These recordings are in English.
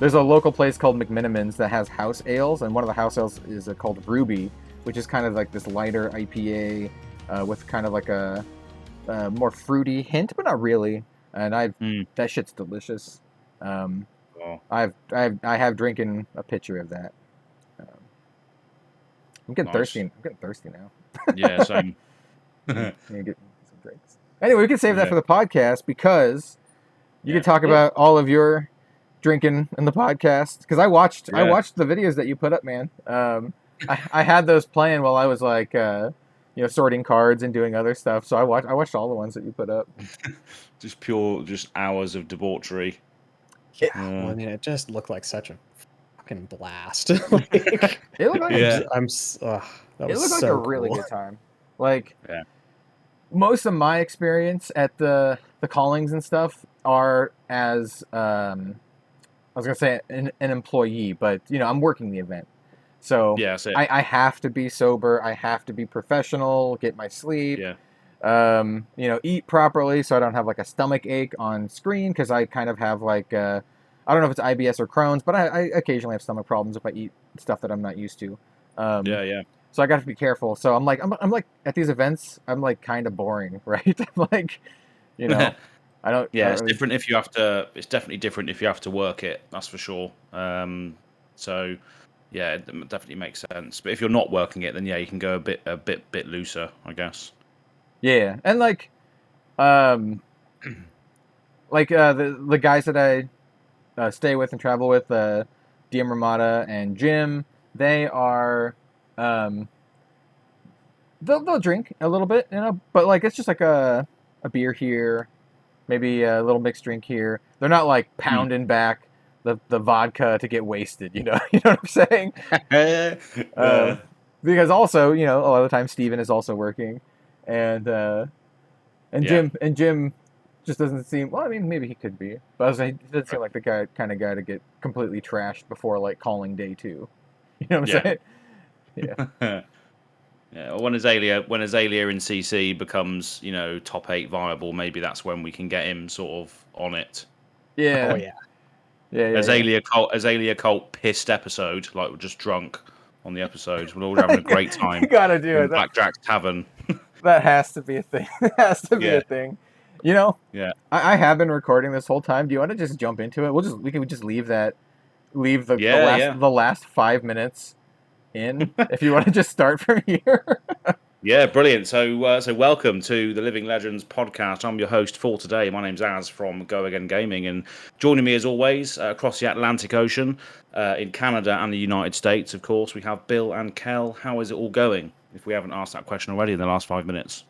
there's a local place called McMiniman's that has house ales, and one of the house ales is called Ruby, which is kind of like this lighter IPA with kind of like a more fruity hint, but not really. And that shit's delicious. I have drinking a pitcher of that. I'm getting thirsty. I'm getting thirsty now. Yeah, same. Get some drinks. Anyway, we can save that for the podcast because you can talk about all of your drinking in the podcast. Because I watched the videos that you put up, man. I had those playing while I was like, sorting cards and doing other stuff. So I watched all the ones that you put up. just hours of debauchery. Yeah, well, I mean, it just looked like such a fucking blast. It looked like it looked like a really good time. Like, most of my experience at the callings and stuff are as I was gonna say an employee, but I'm working the event, so I have to be sober. I have to be professional. Get my sleep. Eat properly so I don't have like a stomach ache on screen because I kind of have like I don't know if it's IBS or Crohn's, but I occasionally have stomach problems if I eat stuff that I'm not used to. So I got to be careful. So I'm like at these events, I'm like kind of boring, right? I'm like, I don't. Yeah, it's different if you have to. It's definitely different if you have to work it. That's for sure. So yeah, it definitely makes sense. But if you're not working it, then you can go a bit looser, I guess. Yeah, and the guys that I stay with and travel with, DM Ramada and Jim, they are they'll drink a little bit, but like it's just like a beer here, maybe a little mixed drink here. They're not like pounding back the vodka to get wasted, you know what I'm saying? Because also, a lot of the time Steven is also working. And Jim just doesn't seem. Well, I mean, maybe he could be, but he doesn't seem like the kind of guy to get completely trashed before like calling day 2. You know what I'm saying? Yeah. Yeah. When Azalea in CC becomes top 8 viable, maybe that's when we can get him sort of on it. Yeah. Oh yeah. Yeah. Azalea Cult pissed episode, like we're just drunk on the episode. We're all having a great time. You gotta do it. Blackjack's Tavern. That has to be a thing. It has to be a thing. Yeah. I have been recording this whole time. Do you want to just jump into it? We can just leave the last 5 minutes in if you want to just start from here. Yeah, brilliant. So welcome to the Living Legends podcast. I'm your host for today. My name's Az from Go Again Gaming, and joining me as always across the Atlantic Ocean, in Canada and the United States, of course, we have Bill and Kel. How is it all going? If we haven't asked that question already in the last 5 minutes.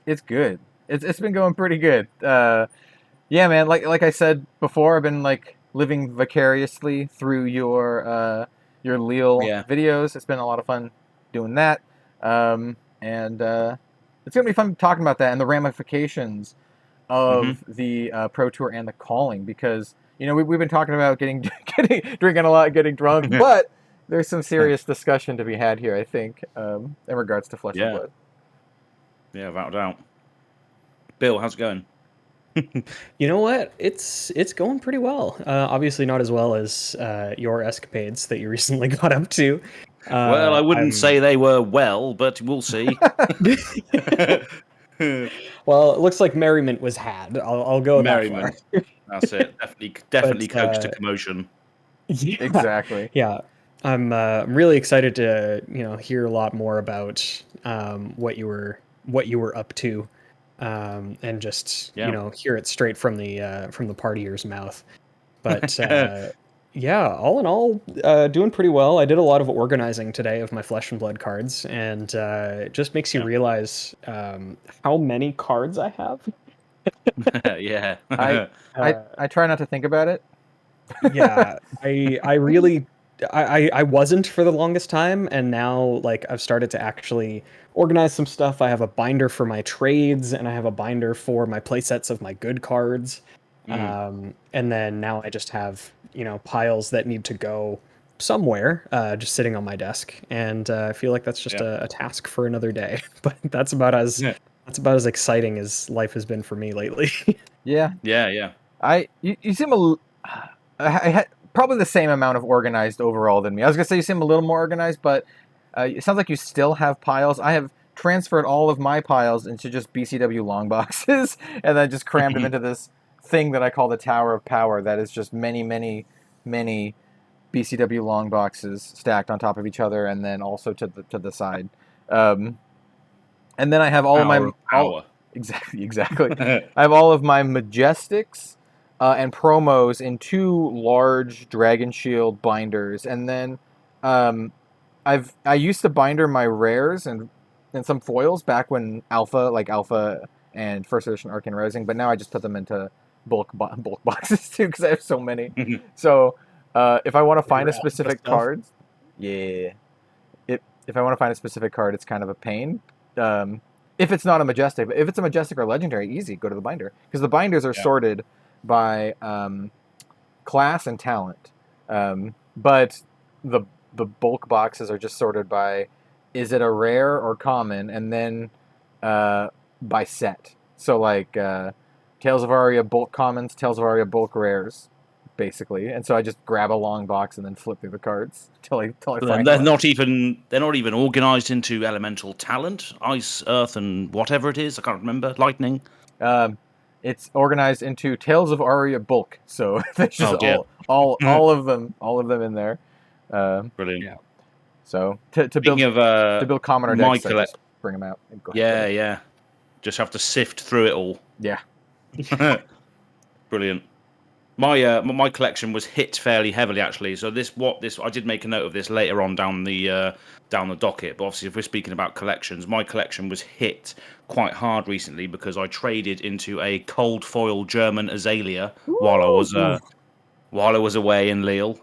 It's good. It's been going pretty good. Yeah, man. Like I said before, I've been like living vicariously through your Lille videos. It's been a lot of fun doing that. And it's gonna be fun talking about that and the ramifications of the Pro Tour and the calling, because we've been talking about drinking a lot, getting drunk, but there's some serious discussion to be had here, I think, in regards to Flesh and Blood. Yeah, without a doubt. Bill, how's it going? You know what? It's going pretty well. Obviously not as well as your escapades that you recently got up to. Well, I wouldn't say they were well, but we'll see. Well, it looks like merriment was had. I'll go merriment. That far. That's it. Definitely coached to commotion. Yeah. Exactly. Yeah. I'm really excited to hear a lot more about what you were up to, and just hear it straight from the partier's mouth. But yeah, all in all, doing pretty well. I did a lot of organizing today of my Flesh and Blood cards, and it just makes you realize how many cards I have. Yeah. I try not to think about it. Yeah, I really I wasn't for the longest time, and now I've started to actually organize some stuff. I have a binder for my trades, and I have a binder for my playsets of my good cards. And then now I just have piles that need to go somewhere, just sitting on my desk, and I feel like that's just a task for another day. But that's about as exciting as life has been for me lately. Yeah. Yeah. You seem I had probably the same amount of organized overall than me. I was gonna say you seem a little more organized, but it sounds like you still have piles. I have transferred all of my piles into just BCW long boxes, and then just crammed them into this thing that I call the Tower of Power. That is just many, many, many BCW long boxes stacked on top of each other, and then also to the side. And then I have all Power of my power. exactly. I have all of my Majestics and promos in 2 large Dragon Shield binders, and then I used to binder my rares and some foils back when Alpha and First Edition Arcane Rising, but now I just put them into bulk boxes too because I have so many. So if I want to find a specific card, yeah, if I want to find a specific card, it's kind of a pain. If it's not a Majestic, but if it's a Majestic or Legendary, easy, go to the binder. Because the binders are sorted by class and talent. But the bulk boxes are just sorted by, is it a rare or common, and then by set. So like Tales of Aria bulk commons, Tales of Aria bulk rares, basically. And so I just grab a long box and then flip through the cards till I find they're one. not even organized into elemental talent, ice, earth, and whatever it is. I can't remember. Lightning. It's organized into Tales of Aria bulk, so there's just all of them in there. Brilliant. Yeah. So to build commoner decks, I just bring them out. And go ahead. Yeah. Just have to sift through it all. Yeah. Brilliant. My collection was hit fairly heavily actually. So I did make a note of this later on down the docket. But obviously, if we're speaking about collections, my collection was hit quite hard recently because I traded into a cold foil German Azalea while I was away in Lille.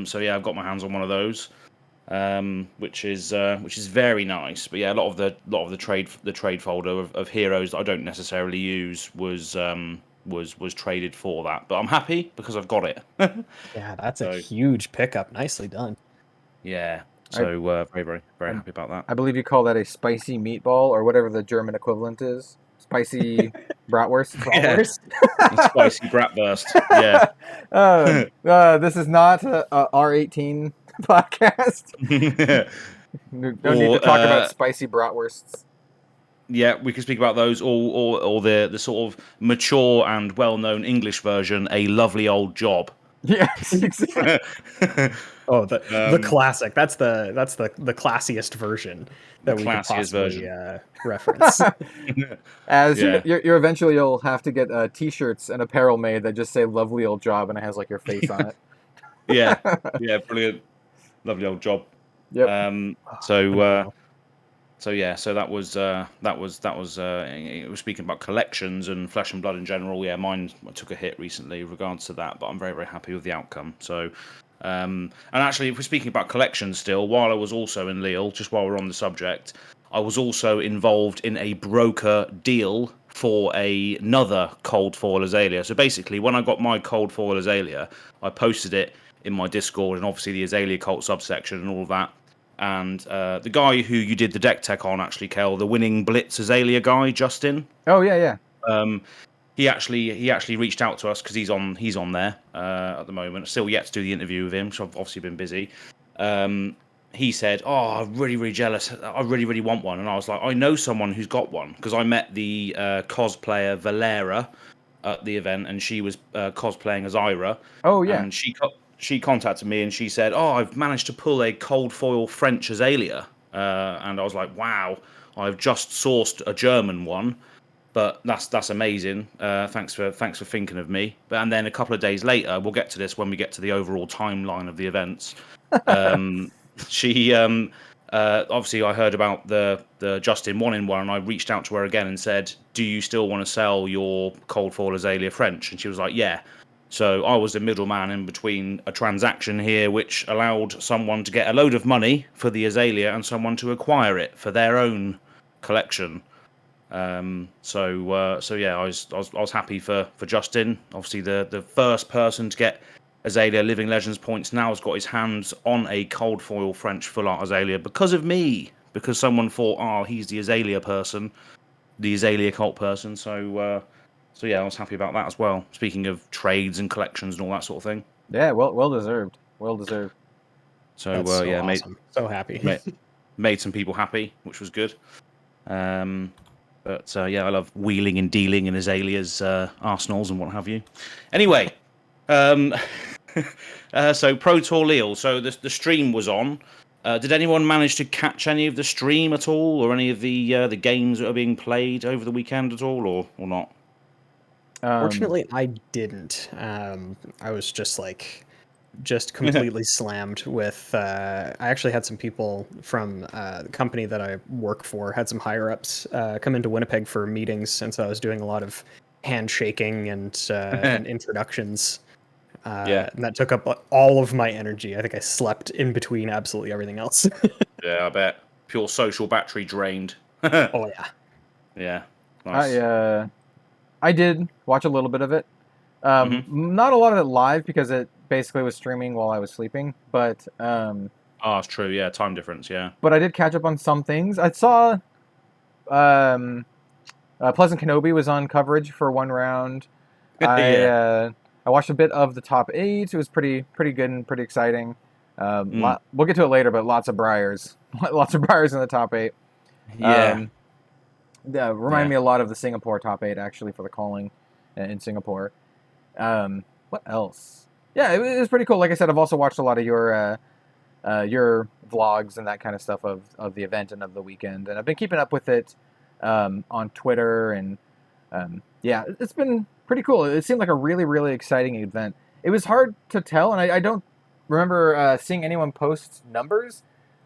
So yeah, I've got my hands on one of those, which is very nice. But yeah, a lot of the trade folder of heroes that I don't necessarily use was traded for that, but I'm happy because I've got it. Yeah, that's a huge pickup. Nicely done. Yeah, so very, very, very happy about that. I believe you call that a spicy meatball or whatever the German equivalent is. Spicy bratwurst. Spicy bratwurst. Yeah. This is not a R18 podcast. No need to talk about spicy bratwursts. Yeah, we can speak about those, or the sort of mature and well-known English version, A Lovely Old Job. Yes, exactly. Oh, the classic. That's the classiest version that we could possibly reference. You're eventually you'll have to get T-shirts and apparel made that just say "Lovely Old Job" and it has like your face on it. Yeah, brilliant, lovely old job. Yep. So that was speaking about collections and Flesh and Blood in general. Yeah, mine took a hit recently with regards to that, but I'm very, very happy with the outcome. So, and actually, if we're speaking about collections still, while I was also in Lille, just while we're on the subject, I was also involved in a broker deal for another cold foil Azalea. So basically, when I got my cold foil Azalea, I posted it in my Discord and obviously the Azalea cult subsection and all of that. And the guy who you did the deck tech on, actually, Kel, the winning Blitz Azalea guy, Justin. Oh yeah. He actually reached out to us because he's on there at the moment. Still yet to do the interview with him, so I've obviously been busy. He said, "Oh, I'm really, really jealous. I really, really want one." And I was like, "I know someone who's got one," because I met the cosplayer Valera at the event, and she was cosplaying as Ira. Oh yeah. And she contacted me and she said, "Oh, I've managed to pull a cold foil French Azalea," and I was like, "Wow, I've just sourced a German one, but that's amazing. Thanks for thinking of me." And then a couple of days later, we'll get to this when we get to the overall timeline of the events. She obviously I heard about the Justin 1-in-1, and I reached out to her again and said, "Do you still want to sell your cold foil Azalea French?" And she was like, "Yeah." So I was the middleman in between a transaction here, which allowed someone to get a load of money for the Azalea and someone to acquire it for their own collection. So yeah, I was happy for Justin. Obviously, the first person to get Azalea Living Legends points now has got his hands on a cold foil French full art Azalea because of me. Because someone thought, "Oh, he's the Azalea person, the Azalea cult person." So yeah, I was happy about that as well. Speaking of trades and collections and all that sort of thing. Yeah, well deserved. Well deserved. So That's so yeah, awesome. So happy. made some people happy, which was good. But yeah, I love wheeling and dealing in Azalea's arsenals and what have you. Anyway, so Pro Tour Lille. So the stream was on. Did anyone manage to catch any of the stream at all, or any of the games that are being played over the weekend at all, or not? Fortunately, I didn't. I was just completely slammed with. I actually had some people from the company that I work for, had some higher ups come into Winnipeg for meetings, since I was doing a lot of handshaking and introductions. And that took up all of my energy. I think I slept in between absolutely everything else. Yeah, I bet. Pure social battery drained. Oh yeah. Yeah. Nice. I did watch a little bit of it. Not a lot of it live because it basically was streaming while I was sleeping. But it's true. Yeah, time difference. Yeah. but I did catch up on some things. I saw Pleasant Kenobi was on coverage for one round. I watched a bit of the top 8. It was pretty good and pretty exciting. We'll get to it later, but lots of Briars. Lots of Briars in the top 8. Yeah. Remind me a lot of the Singapore top 8, actually, for the calling in Singapore. What else? Yeah, it was pretty cool. Like I said, I've also watched a lot of your vlogs and that kind of stuff of the event and of the weekend, and I've been keeping up with it on Twitter, and yeah, it's been pretty cool. It seemed like a really, really exciting event. It was hard to tell, and I don't remember seeing anyone post numbers,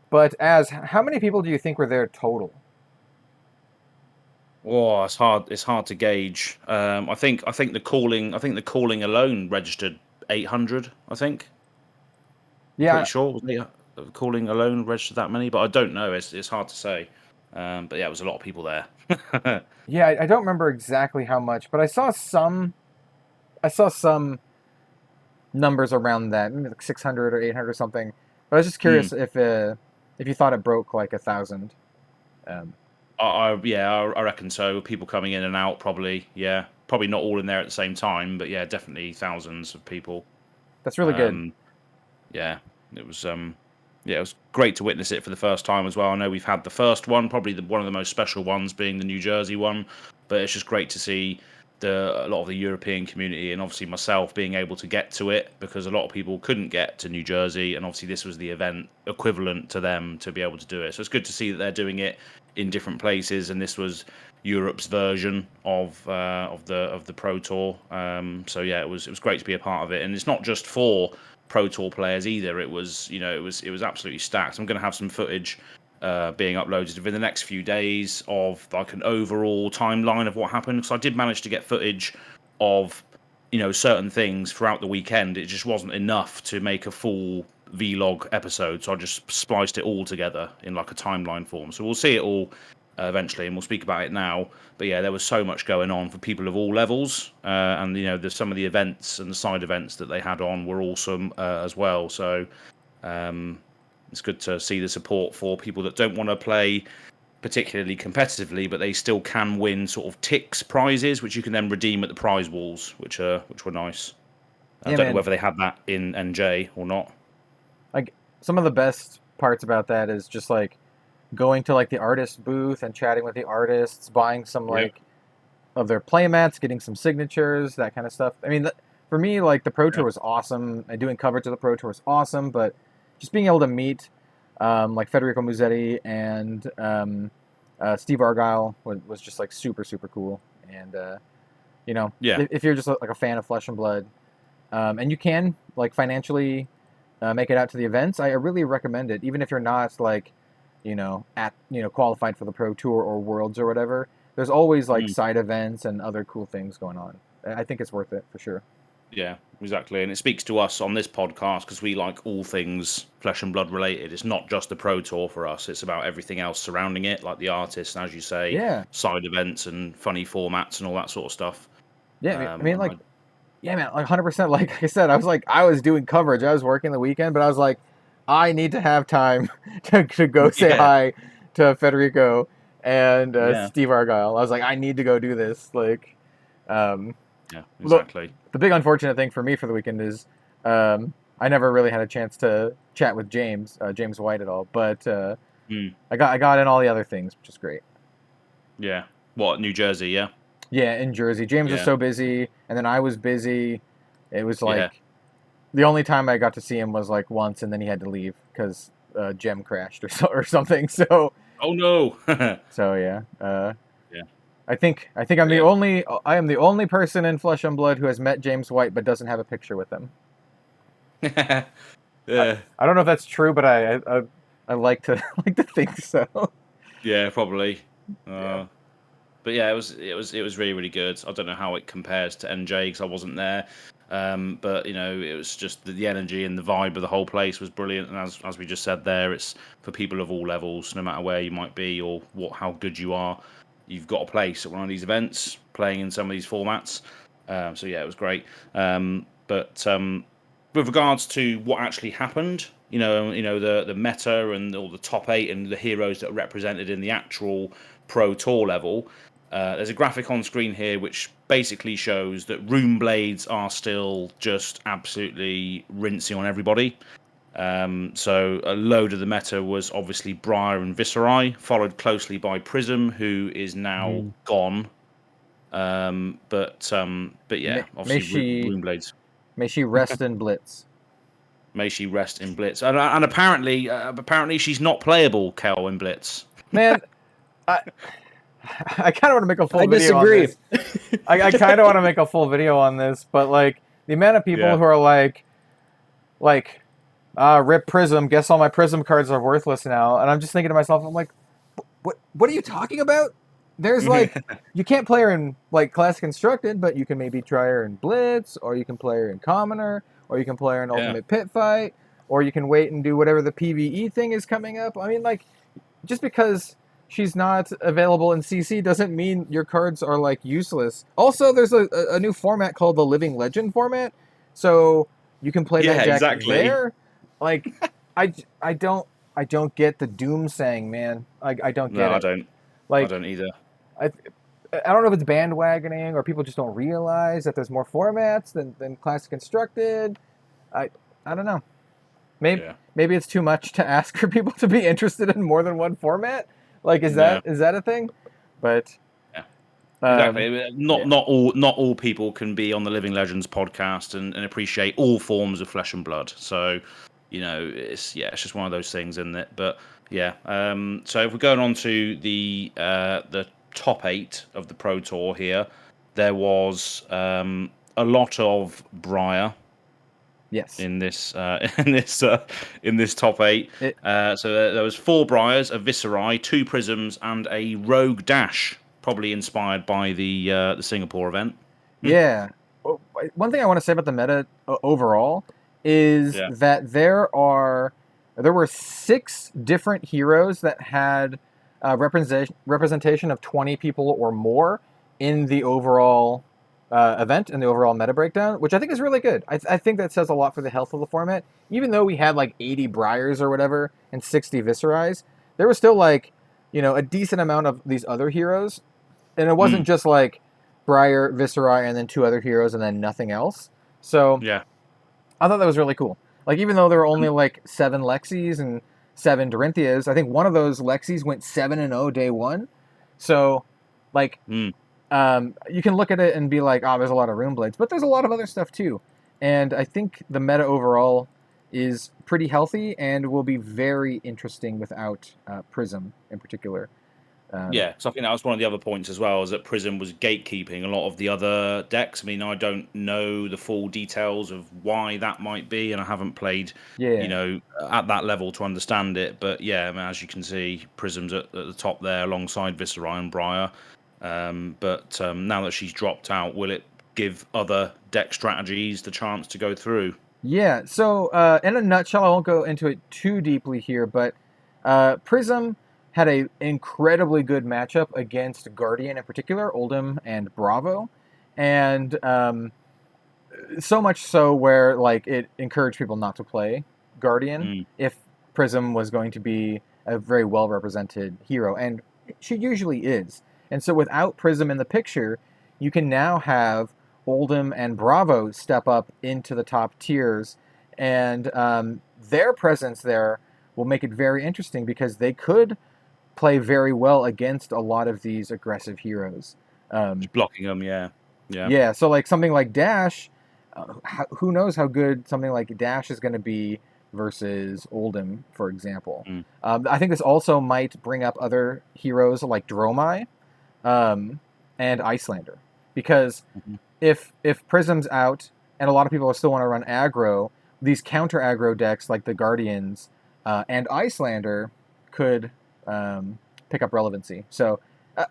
but how many people do you think were there total? Oh, it's hard. It's hard to gauge. I think the calling alone registered 800. I think. Yeah, Pretty sure was the calling alone registered that many, but I don't know. It's hard to say. But yeah, it was a lot of people there. yeah, I don't remember exactly how much, but I saw some numbers around that, maybe like 600 or 800 or something. But I was just curious if you thought it broke like 1,000. I reckon so. People coming in and out, probably. Yeah, probably not all in there at the same time, but yeah, definitely thousands of people. That's really good. Yeah, it was. Yeah, it was great to witness it for the first time as well. I know we've had the first one, probably one of the most special ones being the New Jersey one, but it's just great to see a lot of the European community and obviously myself being able to get to it, because a lot of people couldn't get to New Jersey, and obviously this was the event equivalent to them to be able to do it. So it's good to see that they're doing it in different places, and this was Europe's version of the Pro Tour. So yeah, it was great to be a part of it, and it's not just for Pro Tour players either. It was it was absolutely stacked. I'm going to have some footage being uploaded within the next few days of like an overall timeline of what happened, because I did manage to get footage of certain things throughout the weekend. It just wasn't enough to make a full vlog episode, so I just spliced it all together in like a timeline form. So we'll see it all eventually, and we'll speak about it now. But yeah, there was so much going on for people of all levels, and there's some of the events and the side events that they had on were awesome as well. So it's good to see the support for people that don't want to play particularly competitively, but they still can win sort of ticks prizes, which you can then redeem at the prize walls, which were nice. I don't know whether they had that in NJ or not. Like, some of the best parts about that is just like going to like the artist booth and chatting with the artists, buying some like of their playmats, getting some signatures, that kind of stuff. I mean, for me, like the Pro Tour was awesome, and doing coverage of the Pro Tour was awesome, but just being able to meet like Federico Musetti and Steve Argyle was just like super, super cool. And if you're just like a fan of Flesh and Blood, and you can like financially make it out to the events, I really recommend it. Even if you're not like qualified for the Pro Tour or Worlds or whatever, there's always like side events and other cool things going on. I think it's worth it for sure. Yeah, exactly. And it speaks to us on this podcast because we like all things Flesh and Blood related. It's not just the Pro Tour for us. It's about everything else surrounding it, like the artists, and as you say, side events and funny formats and all that sort of stuff. Yeah, I mean, like 100%. Like I said, I was doing coverage. I was working the weekend, but I was like, I need to have time to go say hi to Federico and Steve Argyle. I was like, I need to go do this. Like, yeah, exactly. The big unfortunate thing for me for the weekend is I never really had a chance to chat with James White at all, but I got in all the other things, which is great. Yeah. What, New Jersey? Yeah. Yeah, in Jersey. James was so busy, and then I was busy. It was like the only time I got to see him was like once, and then he had to leave because Gem crashed or something. So. Oh no. So yeah. Yeah. I think I am the only person in Flesh and Blood who has met James White but doesn't have a picture with him. Yeah. I don't know if that's true, but I like to think so. Yeah, probably. But yeah, it was really, really good. I don't know how it compares to NJ because I wasn't there. But it was just the energy and the vibe of the whole place was brilliant. And as we just said there, it's for people of all levels, no matter where you might be or how good you are. You've got a place at one of these events, playing in some of these formats. So yeah, it was great. But with regards to what actually happened, the meta and all the top 8 and the heroes that are represented in the actual Pro Tour level. There's a graphic on screen here which basically shows that Rune Blades are still just absolutely rinsing on everybody. So a load of the meta was obviously Briar and Viserai, followed closely by Prism, who is now gone. But yeah, obviously Rune Blades. May she rest in Blitz. May she rest in Blitz. And apparently she's not playable, Kel, in Blitz. Man, I kind of want to make a full video on this. I kind of want to make a full video on this, but like the amount of people who are like, rip Prism, guess all my Prism cards are worthless now. And I'm just thinking to myself, I'm like, what are you talking about? There's like, you can't play her in like Classic Constructed, but you can maybe try her in Blitz, or you can play her in Commoner, or you can play her in Ultimate Pit Fight, or you can wait and do whatever the PvE thing is coming up. I mean, like, just because she's not available in CC doesn't mean your cards are like useless. Also, there's a new format called the Living Legend format, so you can play that deck there. Like, I don't get the doomsaying, man. I don't get it. No, I don't. Like, I don't either. I don't know if it's bandwagoning or people just don't realize that there's more formats than Classic Constructed. I don't know. Maybe it's too much to ask for people to be interested in more than one format. Like, is that a thing? But exactly. Not all people can be on the Living Legends podcast and appreciate all forms of Flesh and Blood. So, it's just one of those things, isn't it? But yeah. So if we're going on to the top 8 of the Pro Tour here, there was a lot of Briar. Yes. In this top 8, so there was 4 Briars, a Viserai, 2 Prisms, and a Rogue Dash, probably inspired by the Singapore event. Yeah. One thing I want to say about the meta overall is that there were 6 different heroes that had representation of 20 people or more in the overall event and the overall meta breakdown, which I think is really good. I think that says a lot for the health of the format. Even though we had like 80 Briars or whatever and 60 Viserais, there was still like, a decent amount of these other heroes. And it wasn't just like Briar, Viserai, and then 2 other heroes and then nothing else. So I thought that was really cool. Like, even though there were only like 7 Lexis and 7 Dorinthias, I think one of those Lexis went 7-0 day 1. So, like, you can look at it and be like, oh, there's a lot of Rune Blades, but there's a lot of other stuff too. And I think the meta overall is pretty healthy and will be very interesting without Prism in particular. So I think that was one of the other points as well, is that Prism was gatekeeping a lot of the other decks. I mean, I don't know the full details of why that might be, and I haven't played, at that level to understand it. But yeah, I mean, as you can see, Prism's at the top there alongside Viserai and Briar. But now that she's dropped out, will it give other deck strategies the chance to go through? Yeah, so in a nutshell, I won't go into it too deeply here, but Prism had an incredibly good matchup against Guardian in particular, Oldhim and Bravo, and so much so where like it encouraged people not to play Guardian if Prism was going to be a very well-represented hero, and she usually is. And so without Prism in the picture, you can now have Oldhim and Bravo step up into the top tiers, and their presence there will make it very interesting because they could play very well against a lot of these aggressive heroes. Just blocking them, yeah. Yeah, so like something like Dash, who knows how good something like Dash is going to be versus Oldhim, for example. I think this also might bring up other heroes like Dromai and Icelander, because if Prism's out and a lot of people still want to run aggro, these counter aggro decks like the Guardians and Icelander could pick up relevancy. So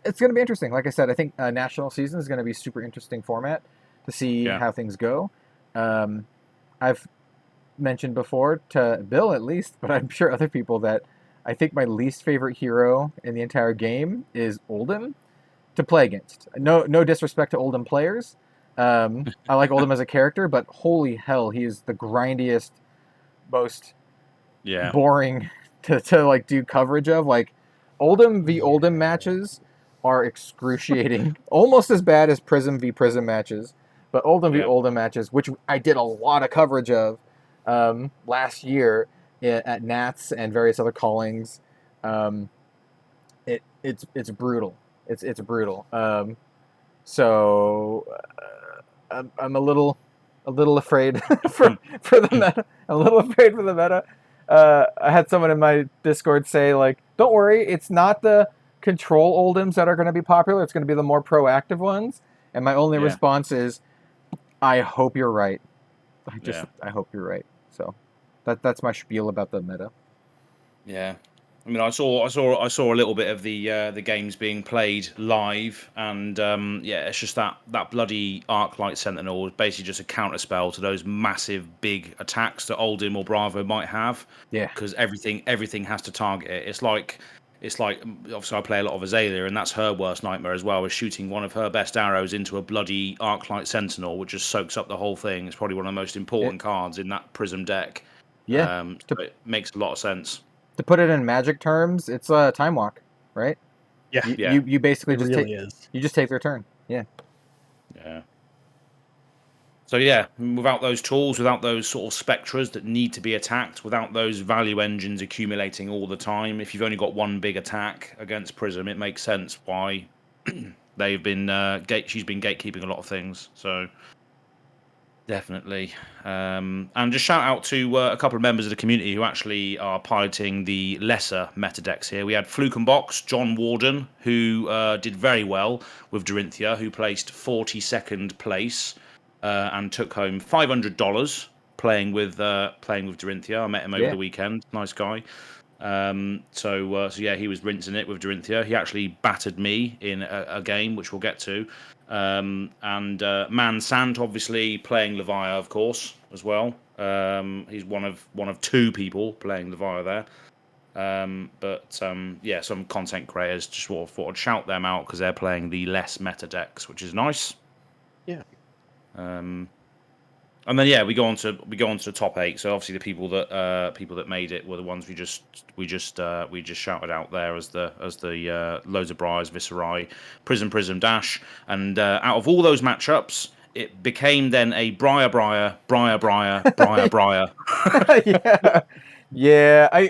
it's going to be interesting. Like I said, I think national season is going to be a super interesting format to see how things go. I've mentioned before to Bill at least, but I'm sure other people, that I think my least favorite hero in the entire game is Oldhim to play against. No disrespect to Oldhim players. I like Oldhim as a character, but holy hell, he is the grindiest, most boring to like do coverage of. Like Oldhim v Oldhim matches are excruciating, almost as bad as Prism v Prism matches. But Oldhim v Oldhim matches, which I did a lot of coverage of last year at Nats and various other callings, it's brutal. It's brutal. So I'm a little afraid for the meta. I'm a little afraid for the meta. I had someone in my Discord say, like, don't worry, it's not the control Oldhims that are going to be popular. It's going to be the more proactive ones. And my only response is, I hope you're right. I hope you're right. So that's my spiel about the meta. Yeah. I mean, I saw a little bit of the games being played live, and it's just that bloody Arclight Sentinel is basically just a counter spell to those massive big attacks that Oldhim or Bravo might have. Yeah. Because everything has to target it. It's like obviously I play a lot of Azalea, and that's her worst nightmare as well, is shooting one of her best arrows into a bloody Arclight Sentinel, which just soaks up the whole thing. It's probably one of the most important cards in that Prism deck. Yeah. So it makes a lot of sense. To put it in Magic terms, it's a time walk, right? Yeah. You basically you just take their turn. Yeah. Yeah. So without those tools, without those sort of spectras that need to be attacked, without those value engines accumulating all the time, if you've only got one big attack against Prism, it makes sense why they've been she's been gatekeeping a lot of things. So definitely. And just shout out to a couple of members of the community who actually are piloting the lesser meta decks here. We had Fluke and Box, John Warden, who did very well with Dorinthia, who placed 42nd place. And took home $500 playing with Dorinthia. I met him over the weekend. Nice guy. So he was rinsing it with Dorinthia. He actually battered me in a game, which we'll get to. And Man Sant, obviously playing Levia, of course, as well. He's one of two people playing Levia there. Some content creators just thought I'd shout them out because they're playing the less meta decks, which is nice. Yeah. And then we go on to the top 8. So obviously the people that made it were the ones we just shouted out there as the loads of Briars, Viserai, Prism, Dash, and out of all those matchups, it became then a Briar. Yeah.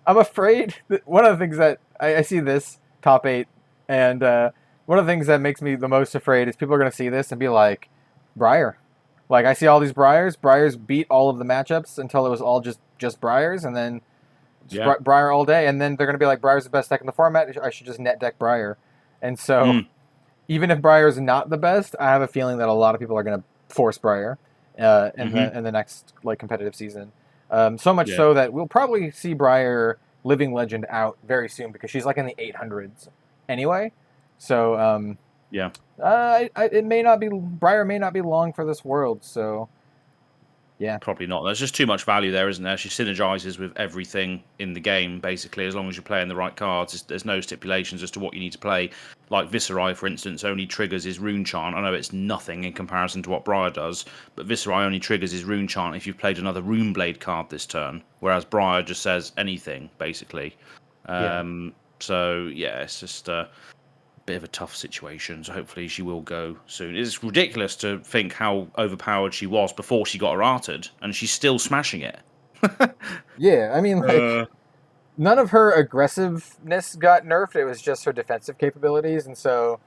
I'm afraid that one of the things that I see this top 8, and one of the things that makes me the most afraid is people are going to see this and be like, Briar. Like, I see all these Briars. Briars beat all of the matchups until it was all just Briars, and then Briar all day, and then they're going to be like, Briar's the best deck in the format, I should just net deck Briar. And so, even if Briar's not the best, I have a feeling that a lot of people are going to force Briar in the next competitive season. So much so that we'll probably see Briar Living Legend out very soon, because she's like in the 800s anyway. So, it may not be, Briar may not be long for this world, so yeah. Probably not. There's just too much value there, isn't there? She synergizes with everything in the game, basically, as long as you're playing the right cards. There's no stipulations as to what you need to play. Like Viserai, for instance, only triggers his Rune Chant. I know it's nothing in comparison to what Briar does, but Viserai only triggers his Rune Chant if you've played another Rune Blade card this turn, whereas Briar just says anything, basically. So, it's just... bit of a tough situation. So hopefully she will go soon. It's ridiculous to think how overpowered she was before she got her arted, and she's still smashing it. Yeah, I mean, like, none of her aggressiveness got nerfed. It was just her defensive capabilities, and so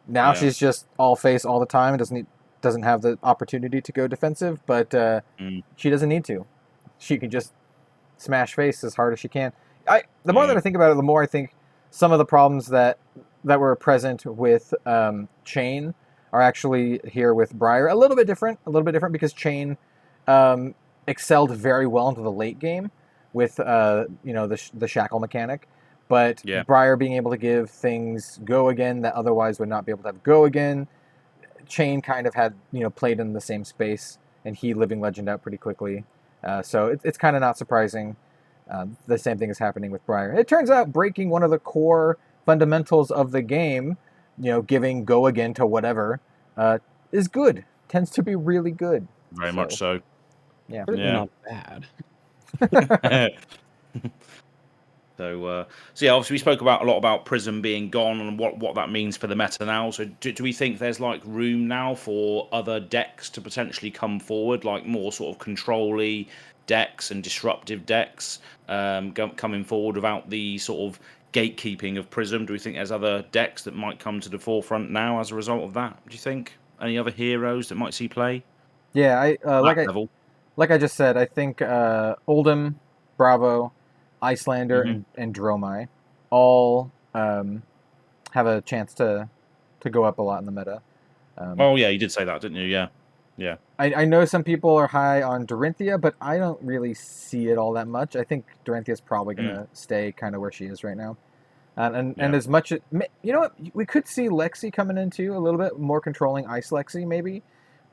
now she's just all face all the time and doesn't have the opportunity to go defensive, but she doesn't need to. She can just smash face as hard as she can. The more that I think about it, the more I think some of the problems that were present with Chain are actually here with Briar. A little bit different because Chain excelled very well into the late game with the shackle mechanic, but Briar being able to give things go again that otherwise would not be able to have go again. Chain kind of had played in the same space, and he living legend out pretty quickly. So it's kind of not surprising. The same thing is happening with Briar. It turns out breaking one of the core fundamentals of the game, giving go again to whatever, is good. Tends to be really good. Very much so. Yeah. Not bad. So obviously we spoke a lot about Prism being gone and what that means for the meta now. So do we think there's like room now for other decks to potentially come forward, like more sort of control-y decks and disruptive decks coming forward without the sort of gatekeeping of Prism? Do we think there's other decks that might come to the forefront now as a result of that? Do you think any other heroes that might see play? Yeah, like I just said, I think Oldhim, Bravo, Icelander, and Dromai all have a chance to go up a lot in the meta. You did say that, didn't you? Yeah. I know some people are high on Dorinthia, but I don't really see it all that much. I think Dorinthia's probably going to stay kind of where she is right now. And as much as... You know what? We could see Lexi coming in too, a little bit more controlling Ice Lexi maybe.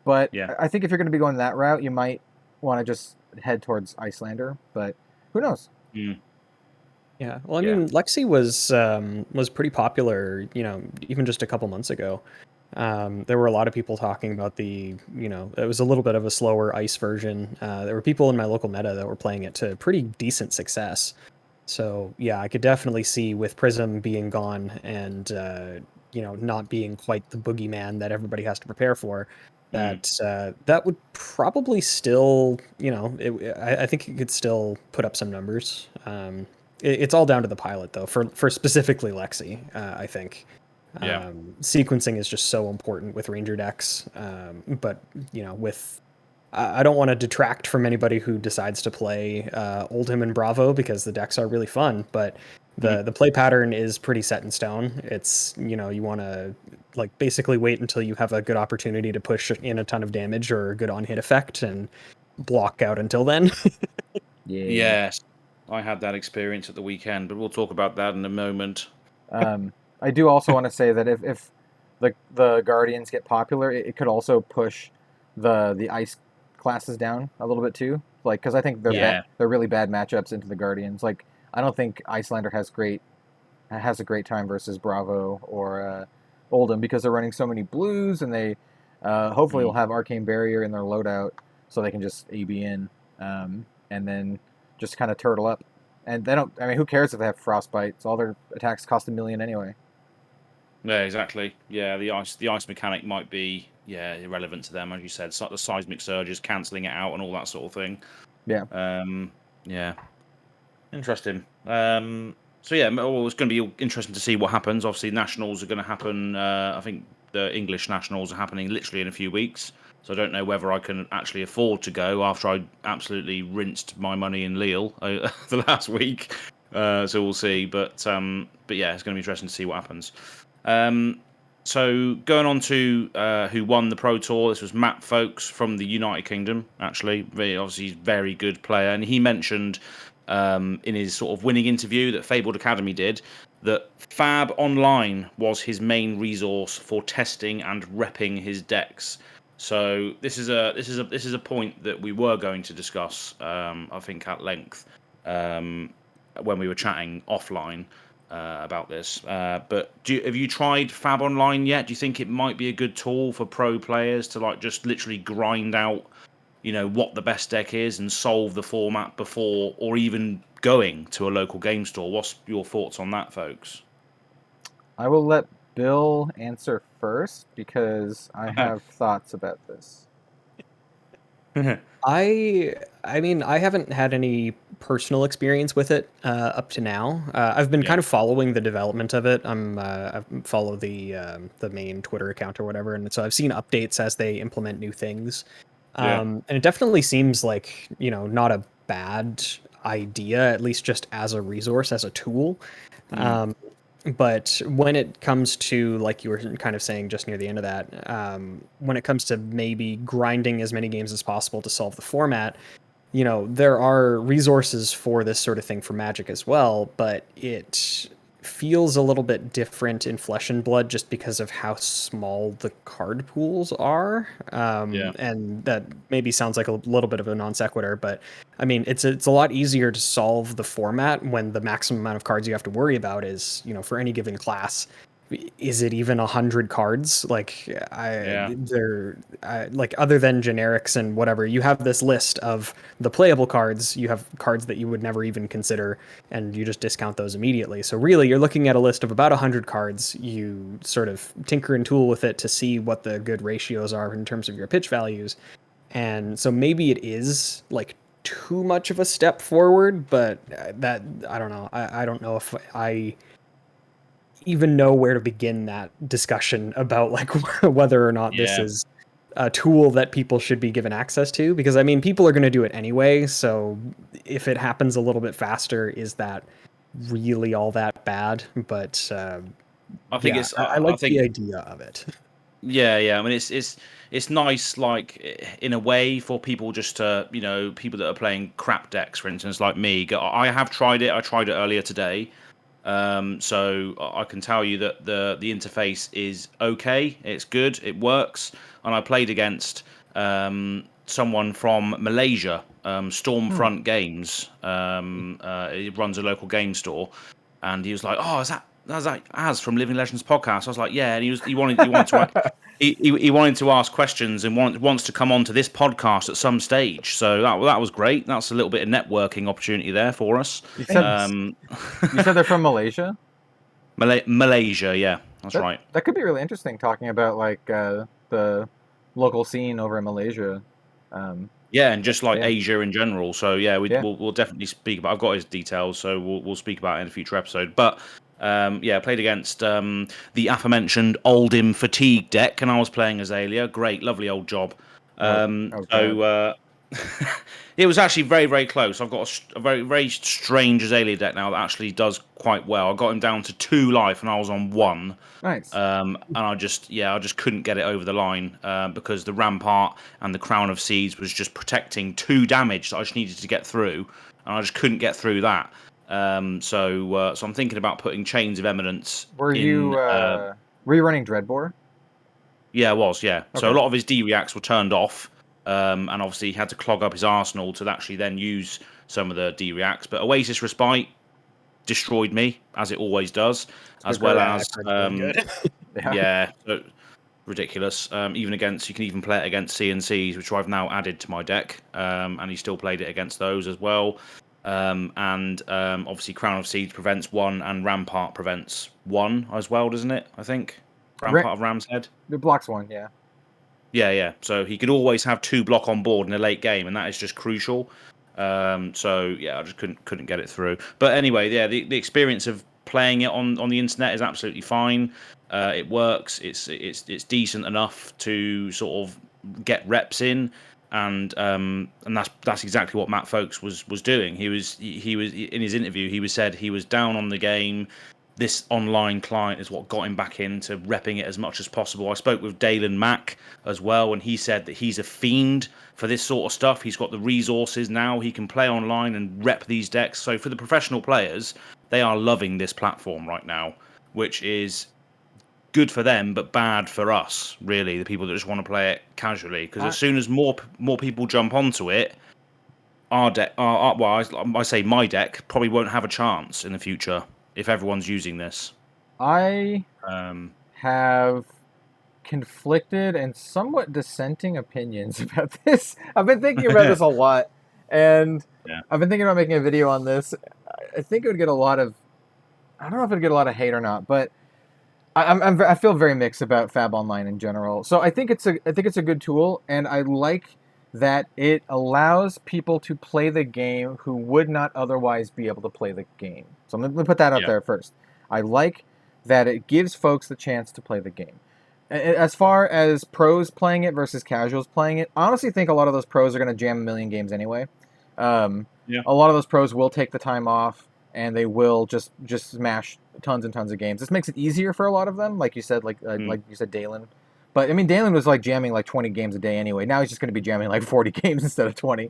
But I think if you're going to be going that route, you might want to just head towards Icelander. But who knows? Yeah, well, I mean, Lexi was pretty popular, even just a couple months ago. There were a lot of people talking about it was a little bit of a slower ice version. There were people in my local meta that were playing it to pretty decent success. So yeah, I could definitely see with Prism being gone and not being quite the boogeyman that everybody has to prepare for, that would probably still, I think it could still put up some numbers. It's all down to the pilot though, for specifically Lexi, I think. Sequencing is just so important with Ranger decks, but I don't want to detract from anybody who decides to play Oldhim and Bravo because the decks are really fun, but the play pattern is pretty set in stone. It's you want to basically wait until you have a good opportunity to push in a ton of damage or a good on hit effect and block out until then. Yes, I had that experience at the weekend, but we'll talk about that in a moment. I do also want to say that if the Guardians get popular, it could also push the ice classes down a little bit too. Because I think they're really bad matchups into the Guardians. I don't think Icelander has a great time versus Bravo or Oldhim because they're running so many blues, and they hopefully will have Arcane Barrier in their loadout so they can just AB in and then just kind of turtle up. And they don't. I mean, who cares if they have Frostbite? All their attacks cost 1 million anyway. Yeah, exactly. Yeah, the ice mechanic might be irrelevant to them, as you said. The seismic surges cancelling it out and all that sort of thing. Yeah. Interesting. It's going to be interesting to see what happens. Obviously, nationals are going to happen. I think the English nationals are happening literally in a few weeks. So I don't know whether I can actually afford to go after I absolutely rinsed my money in Lille the last week. So we'll see. But yeah, it's going to be interesting to see what happens. So going on to who won the Pro Tour, this was Matt Folks from the United Kingdom. Actually, obviously he's a very good player, and he mentioned in his sort of winning interview that Fabled Academy did that Fab Online was his main resource for testing and repping his decks. So this is a point that we were going to discuss, I think, at length when we were chatting offline about this. But have you tried Fab Online yet? Do you think it might be a good tool for pro players to just literally grind out, what the best deck is and solve the format before or even going to a local game store? What's your thoughts on that, folks? I will let Bill answer first because I have thoughts about this. I mean, I haven't had any personal experience with it up to now. I've been kind of following the development of it. I follow the main Twitter account or whatever, and so I've seen updates as they implement new things. And it definitely seems like, not a bad idea, at least just as a resource, as a tool. But when it comes to, like you were kind of saying just near the end of that, when it comes to maybe grinding as many games as possible to solve the format, there are resources for this sort of thing for Magic as well, but it feels a little bit different in Flesh and Blood just because of how small the card pools are. And that maybe sounds like a little bit of a non sequitur, but I mean, it's a lot easier to solve the format when the maximum amount of cards you have to worry about is, for any given class, is it even 100 cards? Like like other than generics and whatever, you have this list of the playable cards. You have cards that you would never even consider, and you just discount those immediately. So really, you're looking at a list of about 100 cards. You sort of tinker and tool with it to see what the good ratios are in terms of your pitch values. And so maybe it is like too much of a step forward, but that I don't know. I don't know if I even know where to begin that discussion about like whether or not this is a tool that people should be given access to, because I mean, people are going to do it anyway. So if it happens a little bit faster, is that really all that bad? But I think I like the idea of it. Yeah. I mean, it's nice, like in a way, for people just to, people that are playing crap decks, for instance, like me. I have tried it. I tried it earlier today. So I can tell you that the interface is okay. It's good. It works. And I played against someone from Malaysia, Stormfront Games. He runs a local game store, and he was like, "Oh, is that Az from Living Legends podcast?" I was like, "Yeah." And he wanted to ask questions and wants to come on to this podcast at some stage. So that was great. That's a little bit of networking opportunity there for us. You said they're from Malaysia? Malaysia, yeah, that's right. That could be really interesting, talking about like the local scene over in Malaysia. And just like Asia in general. So we'll definitely speak about. I've got his details, so we'll speak about it in a future episode. But played against the aforementioned Oldhim Fatigue deck, and I was playing Azalea. Great, lovely old job. It was actually very, very close. I've got a very, very strange Azalea deck now that actually does quite well. I got him down to 2 life, and I was on 1. Nice. And I just couldn't get it over the line because the Rampart and the Crown of Seeds was just protecting 2 damage that I just needed to get through, and I just couldn't get through that. So I'm thinking about putting Chains of Eminence. Were you running Dreadbore? Yeah, I was. Yeah. Okay. So a lot of his D-reacts were turned off. And obviously he had to clog up his arsenal to actually then use some of the D-reacts. But Oasis Respite destroyed me, as it always does, as well as ridiculous. You can even play it against CNCs, which I've now added to my deck, and he still played it against those as well. Obviously Crown of Seeds prevents 1, and Rampart prevents 1 as well, doesn't it? I think Rampart of Ram's Head. It blocks 1, yeah. Yeah. So he could always have 2 block on board in a late game, and that is just crucial. I just couldn't get it through. But anyway, the experience of playing it on the internet is absolutely fine. It works. It's decent enough to sort of get reps in, and that's exactly what Matt Folks was doing. He was in his interview. He said he was down on the game. This online client is what got him back into repping it as much as possible. I spoke with Dalen Mack as well, and he said that he's a fiend for this sort of stuff. He's got the resources now. He can play online and rep these decks. So for the professional players, they are loving this platform right now, which is good for them, but bad for us, really, the people that just want to play it casually. Because as soon as more people jump onto it, our deck, I say my deck, probably won't have a chance in the future if everyone's using this. I have conflicted and somewhat dissenting opinions about this. I've been thinking about this a lot, and I've been thinking about making a video on this. I think it would get a lot of, I don't know if it would get a lot of hate or not, but I feel very mixed about Fab Online in general. So I think it's a good tool, and I like that it allows people to play the game who would not otherwise be able to play the game. So I'm going to put that out there first. I like that it gives folks the chance to play the game. As far as pros playing it versus casuals playing it, I honestly think a lot of those pros are going to jam a million games anyway. A lot of those pros will take the time off, and they will just smash tons and tons of games. This makes it easier for a lot of them, like you said, like you said, Dalen. But I mean, Dalen was like jamming like 20 games a day anyway. Now he's just going to be jamming like 40 games instead of 20.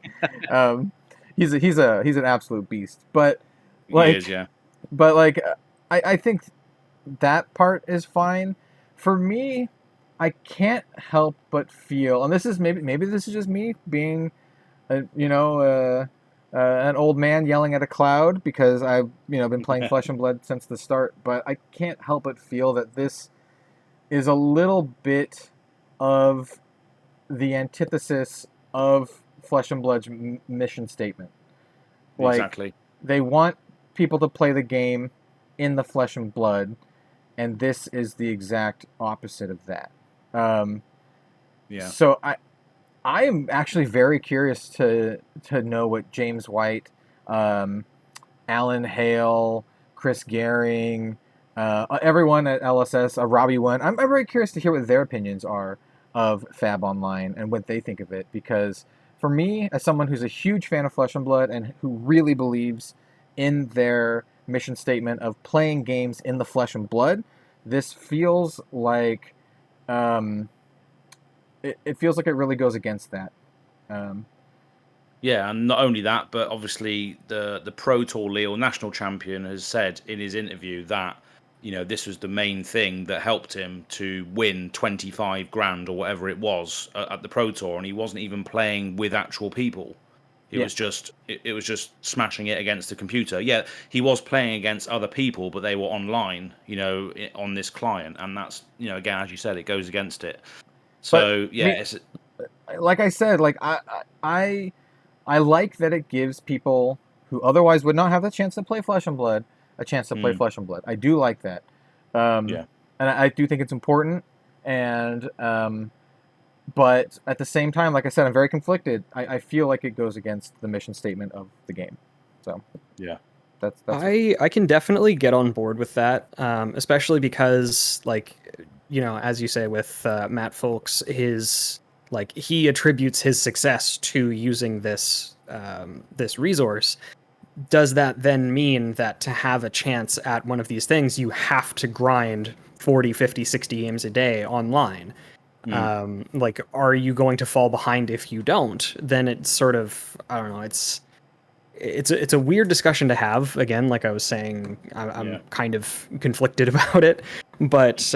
He's an absolute beast. But like, he is, yeah. But like, I think that part is fine. For me, I can't help but feel, and this is maybe this is just me being, an old man yelling at a cloud because I've been playing Flesh and Blood since the start. But I can't help but feel that this is a little bit of the antithesis of Flesh and Blood's mission statement. Like, exactly. They want people to play the game in the Flesh and Blood, and this is the exact opposite of that. So I am actually very curious to know what James White, Alan Hale, Chris Gehring, everyone at LSS, Robbie One. I'm very curious to hear what their opinions are of Fab Online and what they think of it, because for me, as someone who's a huge fan of Flesh and Blood and who really believes in their mission statement of playing games in the Flesh and Blood, this feels like it feels like it really goes against that. Yeah, and not only that, but obviously the Pro Tour Lille national champion has said in his interview that this was the main thing that helped him to win 25 grand or whatever it was at the Pro Tour, and he wasn't even playing with actual people. It was just smashing it against the computer. Yeah, he was playing against other people, but they were online, on this client, and that's again, as you said, it goes against it. So like I said, like I like that it gives people who otherwise would not have the chance to play Flesh and Blood a chance to play Flesh and Blood. I do like that. And I do think it's important. And but at the same time, like I said, I'm very conflicted. I feel like it goes against the mission statement of the game. So that's I can definitely get on board with that, especially because, like, as you say with Matt Folks, he attributes his success to using this resource. Does that then mean that to have a chance at one of these things, you have to grind 40, 50, 60 games a day online? Are you going to fall behind if you don't? Then it's sort of, I don't know, it's a weird discussion to have. Again, like I was saying, I'm kind of conflicted about it, but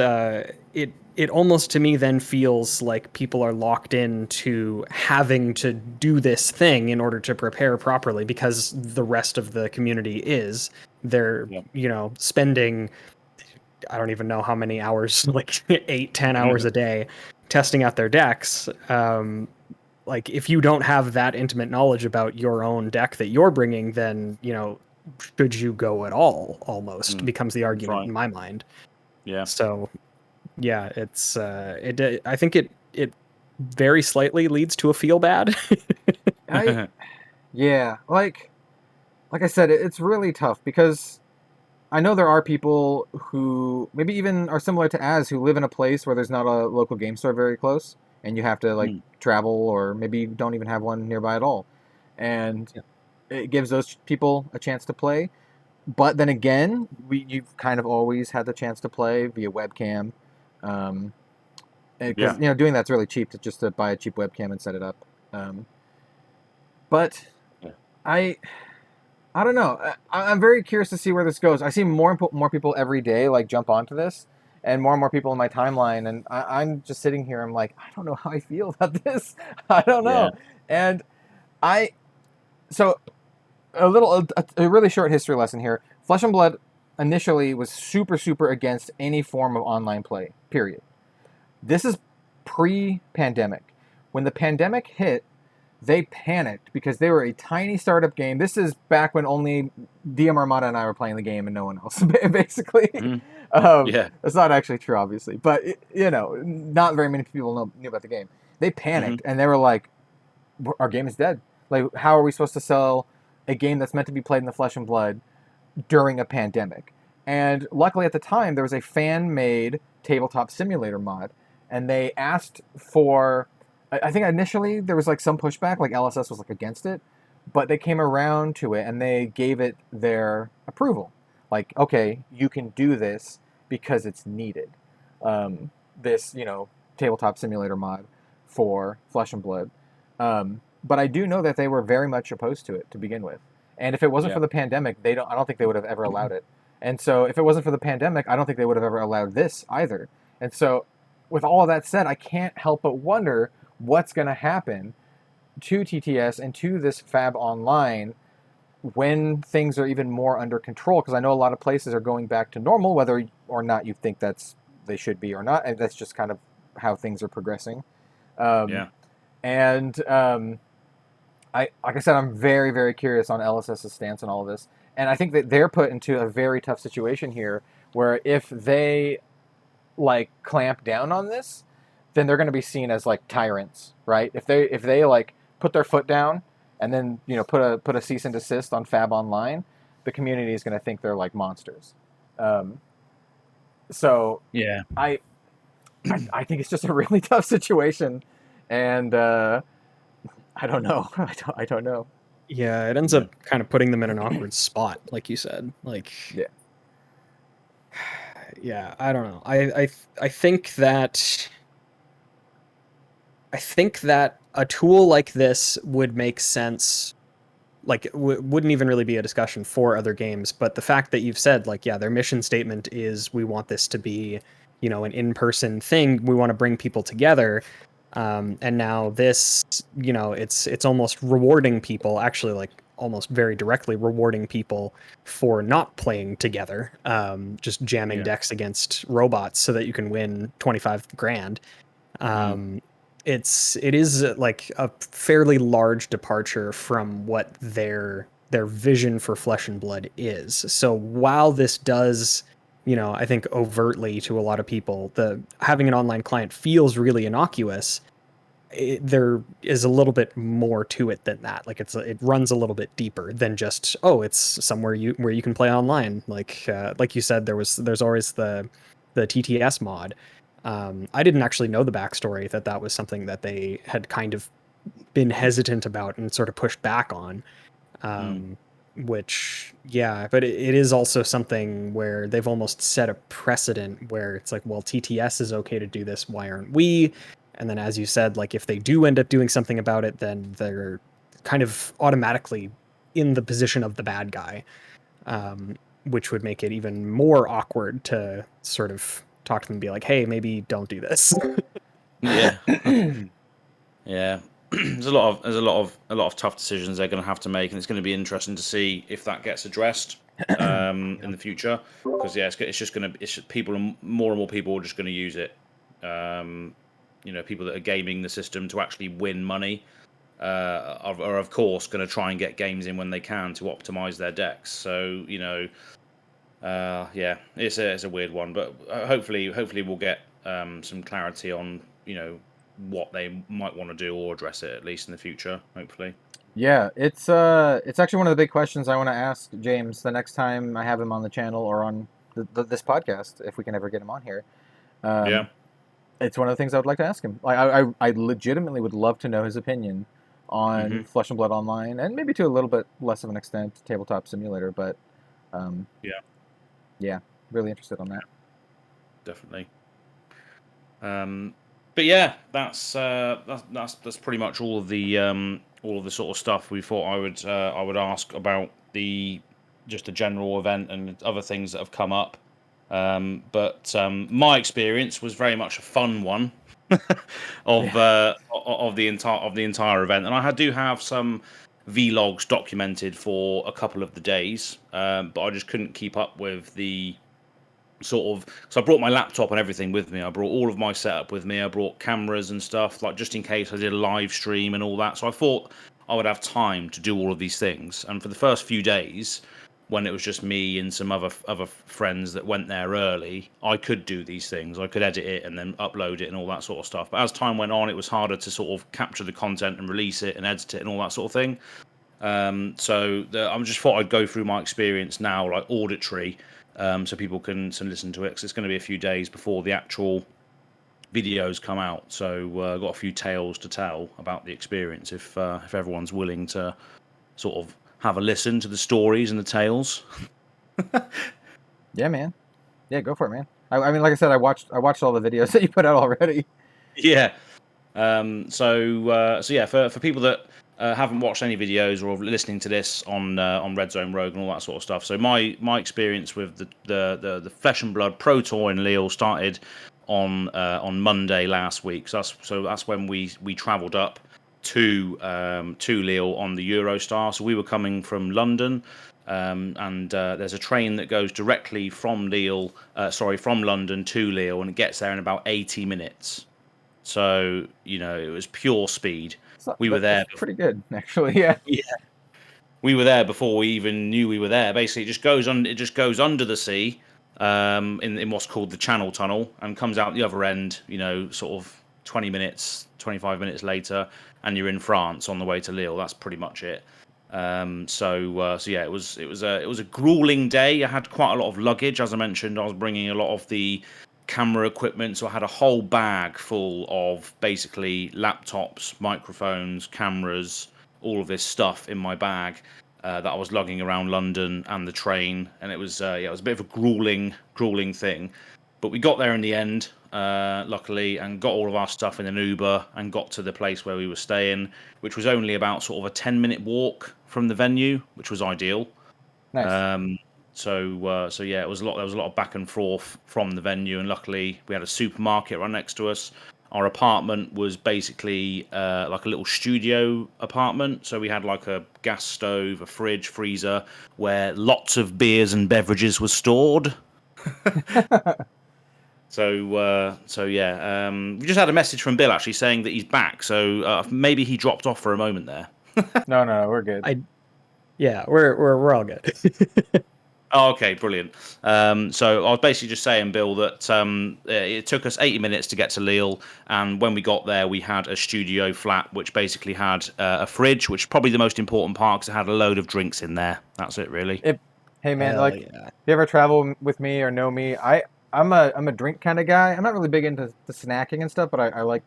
it almost to me then feels like people are locked into having to do this thing in order to prepare properly because the rest of the community is. They're, spending, I don't even know how many hours, like 8-10 hours a day testing out their decks. Like, if you don't have that intimate knowledge about your own deck that you're bringing, then, should you go at all, almost becomes the argument in my mind. Yeah. So, yeah, it's I think it very slightly leads to a feel bad. like I said, it's really tough because I know there are people who maybe even are similar to Az who live in a place where there's not a local game store very close, and you have to travel, or maybe you don't even have one nearby at all, and it gives those people a chance to play. But then again, you've kind of always had the chance to play via webcam. Because doing that's really cheap, to buy a cheap webcam and set it up. But I don't know. I'm very curious to see where this goes. I see more people every day jump onto this, and more people in my timeline, and I'm just sitting here. I'm like, I don't know how I feel about this. I don't know. And so a really short history lesson here. Flesh and Blood initially was super against any form of online play, period. This is pre-pandemic. When the pandemic hit, they panicked because they were a tiny startup game. This is back when only DM Armada and I were playing the game and no one else, basically. Yeah. That's not actually true, obviously, but not very many people knew about the game. They panicked and they were like, "Our game is dead. Like, how are we supposed to sell a game that's meant to be played in the flesh and blood during a pandemic?" And luckily at the time, there was a fan-made tabletop simulator mod, and they asked for. I think initially there was like some pushback, like LSS was like against it, but they came around to it and they gave it their approval. Like, okay, you can do this because it's needed. This tabletop simulator mod for Flesh and Blood. But I do know that they were very much opposed to it to begin with. And if it wasn't for the pandemic, I don't think they would have ever allowed it. And so if it wasn't for the pandemic, I don't think they would have ever allowed this either. And so with all of that said, I can't help but wonder what's going to happen to TTS and to this Fab Online when things are even more under control, because I know a lot of places are going back to normal, whether or not you think they should be or not, and that's just kind of how things are progressing. And like I said, I'm very, very curious on LSS's stance on all of this, and I think that they're put into a very tough situation here, where if they like clamp down on this, then they're going to be seen as like tyrants, right? If they like put their foot down and then put a cease and desist on Fab Online, the community is going to think they're like monsters. So yeah, I think it's just a really tough situation, and I don't know. I don't know. Yeah, it ends up kind of putting them in an awkward spot, like you said. Like, yeah, I don't know. I think that a tool like this would make sense. Like, wouldn't even really be a discussion for other games, but the fact that you've said, like, yeah, their mission statement is we want this to be, an in-person thing. We want to bring people together. And now this, it's almost rewarding people, actually, like, almost very directly rewarding people for not playing together, just jamming decks against robots so that you can win 25 grand. It is like a fairly large departure from what their vision for Flesh and Blood is. So while this does, I think overtly to a lot of people, having an online client feels really innocuous, there is a little bit more to it than that. Like it runs a little bit deeper than just, it's somewhere where you can play online. Like you said, there's always the TTS mod. I didn't actually know the backstory that was something that they had kind of been hesitant about and sort of pushed back on. Which, but it is also something where they've almost set a precedent where it's like, well, TTS is okay to do this, why aren't we? And then, as you said, like if they do end up doing something about it, then they're kind of automatically in the position of the bad guy, which would make it even more awkward to sort of talk to them and be like, hey, maybe don't do this. Yeah. There's a lot of tough decisions they're going to have to make, and it's going to be interesting to see if that gets addressed in the future. Because it's just going to people, more and more people are just going to use it. People that are gaming the system to actually win money are of course going to try and get games in when they can to optimize their decks. So it's a weird one, but hopefully we'll get some clarity on what they might want to do or address it at least in the future. Hopefully. Yeah, it's actually one of the big questions I want to ask James the next time I have him on the channel or on this podcast, if we can ever get him on here. It's one of the things I would like to ask him. I legitimately would love to know his opinion on Flesh and Blood Online, and maybe to a little bit less of an extent Tabletop Simulator, but really interested on that. Definitely. But yeah, that's pretty much all of the sort of stuff we thought I would ask about just the general event and other things that have come up. But my experience was very much a fun one of the entire event, and I do have some vlogs documented for a couple of the days, but I just couldn't keep up with the so I brought my laptop and everything with me. I brought all of my setup with me. I brought cameras and stuff, like just in case I did a live stream and all that. So I thought I would have time to do all of these things. And for the first few days, when it was just me and some other friends that went there early, I could do these things. I could edit it and then upload it and all that sort of stuff. But as time went on, it was harder to sort of capture the content and release it and edit it and all that sort of thing. So I just thought I'd go through my experience now, like auditory, so people can listen to it, because it's going to be a few days before the actual videos come out. So I've got a few tales to tell about the experience if everyone's willing to sort of have a listen to the stories and the tales. Yeah, man. Yeah, go for it, man. I mean, like I said, I watched all the videos that you put out already. Yeah. So yeah, for people that haven't watched any videos or are listening to this on Red Zone Rogue and all that sort of stuff. So my experience with the Flesh and Blood Pro Tour in Lille started on Monday last week. So that's when we travelled up to Lille on the Eurostar. So we were coming from London, and there's a train that goes directly from London to Lille, and it gets there in about 80 minutes. So it was pure speed. We were there. Pretty good, actually. Yeah. Yeah. We were there before we even knew we were there. Basically, it just goes under the sea, in what's called the Channel Tunnel, and comes out the other end. Sort of 20 minutes, 25 minutes later, and you're in France on the way to Lille. That's pretty much it. So yeah, it was a grueling day. I had quite a lot of luggage, as I mentioned. I was bringing a lot of the camera equipment, so I had a whole bag full of basically laptops, microphones, cameras, all of this stuff in my bag that I was lugging around London and the train, and it was it was a bit of a grueling thing, but we got there in the end, luckily, and got all of our stuff in an Uber and got to the place where we were staying, which was only about sort of a 10-minute walk from the venue, which was ideal. Nice. So yeah, there was a lot of back and forth from the venue, and luckily we had a supermarket right next to us. Our apartment was basically like a little studio apartment, so we had like a gas stove, a fridge, freezer, where lots of beers and beverages were stored. So yeah, we just had a message from Bill actually saying that he's back, so maybe he dropped off for a moment there. No, we're good. Yeah, we're all good. Oh, okay, brilliant. So I was basically just saying, Bill, that it took us 80 minutes to get to Lille, and when we got there, we had a studio flat, which basically had a fridge, which is probably the most important part, because it had a load of drinks in there. That's it, really. Hey, man, Hell if yeah. you ever travel with me or know me, I'm a drink kind of guy. I'm not really big into the snacking and stuff, but I like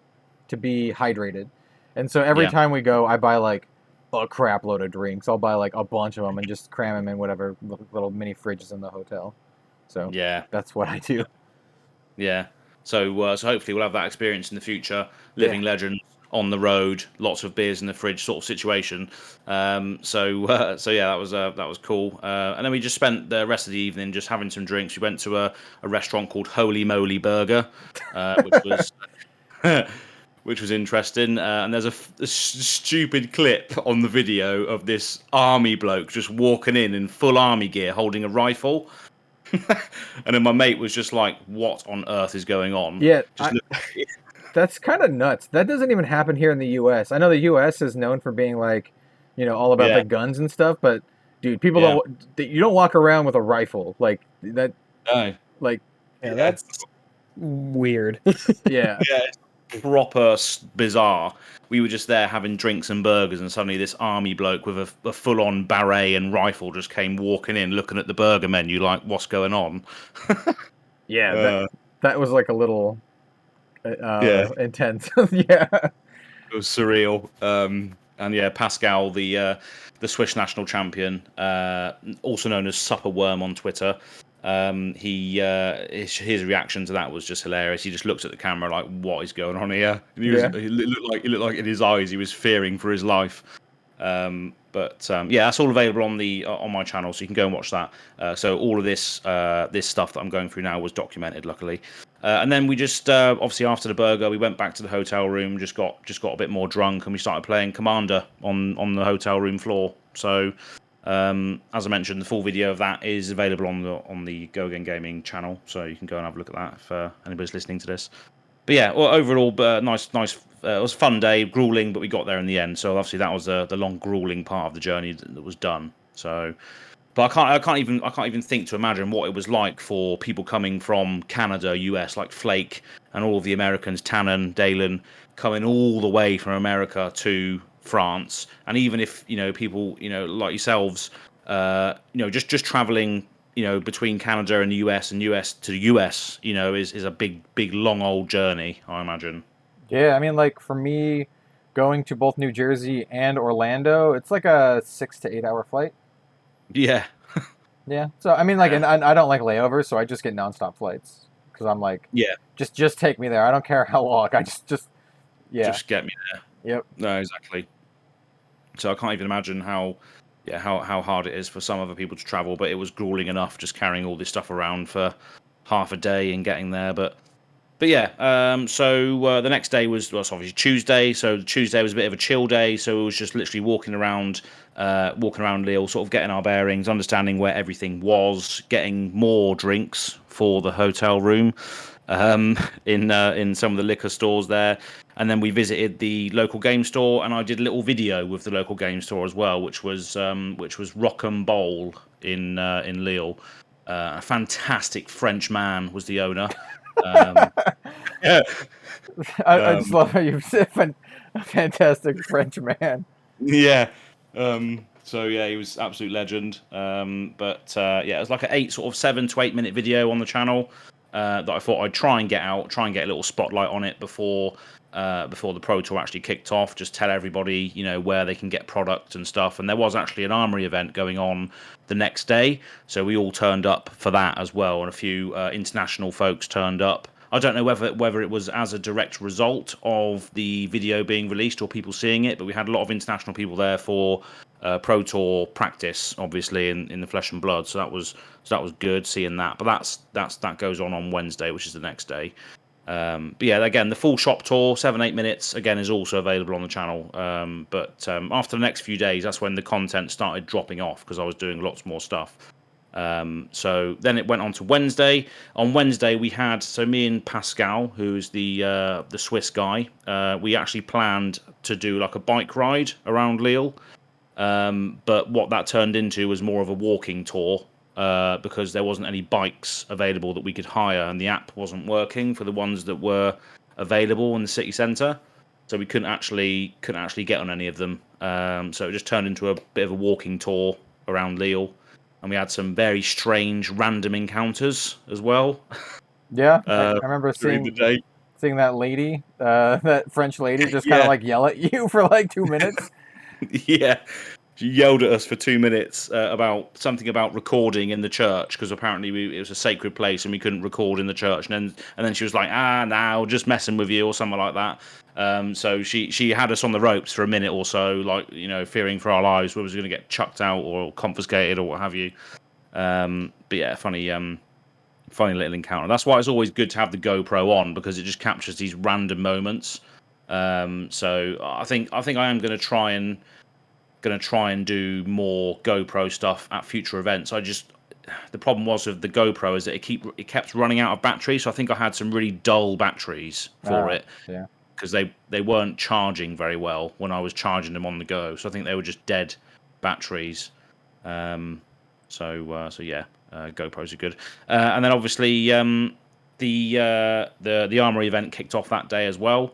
to be hydrated. And so every time we go, I buy like a crap load of drinks. I'll buy like a bunch of them and just cram them in whatever little mini fridges in the hotel. So yeah, that's what I do. Yeah. So hopefully we'll have that experience in the future. Living legends on the road, lots of beers in the fridge sort of situation. So yeah, that was cool. And then we just spent the rest of the evening just having some drinks. We went to a restaurant called Holy Moly Burger, which was which was interesting. And there's a stupid clip on the video of this army bloke just walking in full army gear, holding a rifle. And then my mate was just like, "What on earth is going on?" Yeah, that's kind of nuts. That doesn't even happen here in the U.S. I know the U.S. is known for being like, all about the guns and stuff, but dude, people you don't walk around with a rifle like that. No. Like, that's weird. Yeah. Proper bizarre. We were just there having drinks and burgers, and suddenly this army bloke with a full-on beret and rifle just came walking in, looking at the burger menu like, "What's going on?" That was like a little intense. Yeah, it was surreal. And yeah, Pascal, the Swiss national champion, also known as Supper Worm on Twitter. His reaction to that was just hilarious. He just looked at the camera like, "What is going on here?" And he looked like in his eyes he was fearing for his life. But that's all available on my channel, so you can go and watch that. So all of this stuff that I'm going through now was documented, luckily. And then we just obviously after the burger, we went back to the hotel room, just got a bit more drunk, and we started playing Commander on the hotel room floor. So. As I mentioned, the full video of that is available on the Go Again Gaming channel, so you can go and have a look at that if anybody's listening to this. But yeah, well, overall, nice. It was a fun day, grueling, but we got there in the end. So obviously that was the long, grueling part of the journey that was done. So But I can't even think to imagine what it was like for people coming from Canada, US, like Flake, and all of the Americans, Tannen, Dalen, coming all the way from America to France. And even if people like yourselves, just traveling between Canada and the US and US to the US, is a big long old journey, I imagine. Yeah, I mean, like for me, going to both New Jersey and Orlando, it's like a 6 to 8 hour flight. Yeah. Yeah. So I mean, like, and I don't like layovers, so I just get nonstop flights because I'm like, Yeah. just take me there. I don't care how long. I just get me there. Yep. No, exactly. So I can't even imagine how hard it is for some other people to travel, but it was grueling enough just carrying all this stuff around for half a day and getting there. But yeah, so the next day was obviously Tuesday. So Tuesday was a bit of a chill day. So it was just literally walking around Lille, sort of getting our bearings, understanding where everything was, getting more drinks for the hotel room in some of the liquor stores there. And then we visited the local game store, and I did a little video with the local game store as well, which was Rock and Bowl in Lille. A fantastic French man was the owner. Yeah. I just love how you said a fantastic French man. Yeah. So yeah, he was absolute legend. But it was like an 7 to 8 minute video on the channel that I thought I'd try and get a little spotlight on it before the Pro Tour actually kicked off. Just tell everybody, where they can get product and stuff. And there was actually an armory event going on the next day, so we all turned up for that as well, and a few international folks turned up. I don't know whether it was as a direct result of the video being released or people seeing it, but we had a lot of international people there for Pro Tour practice, obviously in the flesh and blood. So that was good seeing that. But that goes on Wednesday, which is the next day. But yeah, again, the full shop tour, 7-8 minutes, again, is also available on the channel. But after the next few days, that's when the content started dropping off because I was doing lots more stuff. So then it went on to Wednesday. On Wednesday, we had me and Pascal, who's the Swiss guy. We actually planned to do like a bike ride around Lille, but what that turned into was more of a walking tour. Because there wasn't any bikes available that we could hire, and the app wasn't working for the ones that were available in the city centre, so we couldn't actually get on any of them. So it just turned into a bit of a walking tour around Lille, and we had some very strange random encounters as well. Yeah, I remember seeing that lady, that French lady, just kind of like yell at you for like 2 minutes. Yeah. She yelled at us for 2 minutes about something about recording in the church, because apparently it was a sacred place and we couldn't record in the church. And then she was like, now just messing with you or something like that. So she had us on the ropes for a minute or so, like, fearing for our lives, whether we was going to get chucked out or confiscated or what have you. But yeah, funny little encounter. That's why it's always good to have the GoPro on, because it just captures these random moments. So I think I am going to try and do more GoPro stuff at future events. The problem was with the GoPro is that it kept running out of battery, so I think I had some really dull batteries for it. Yeah. Because they weren't charging very well when I was charging them on the go. So I think they were just dead batteries. So yeah, GoPros are good. And then obviously the Armory event kicked off that day as well.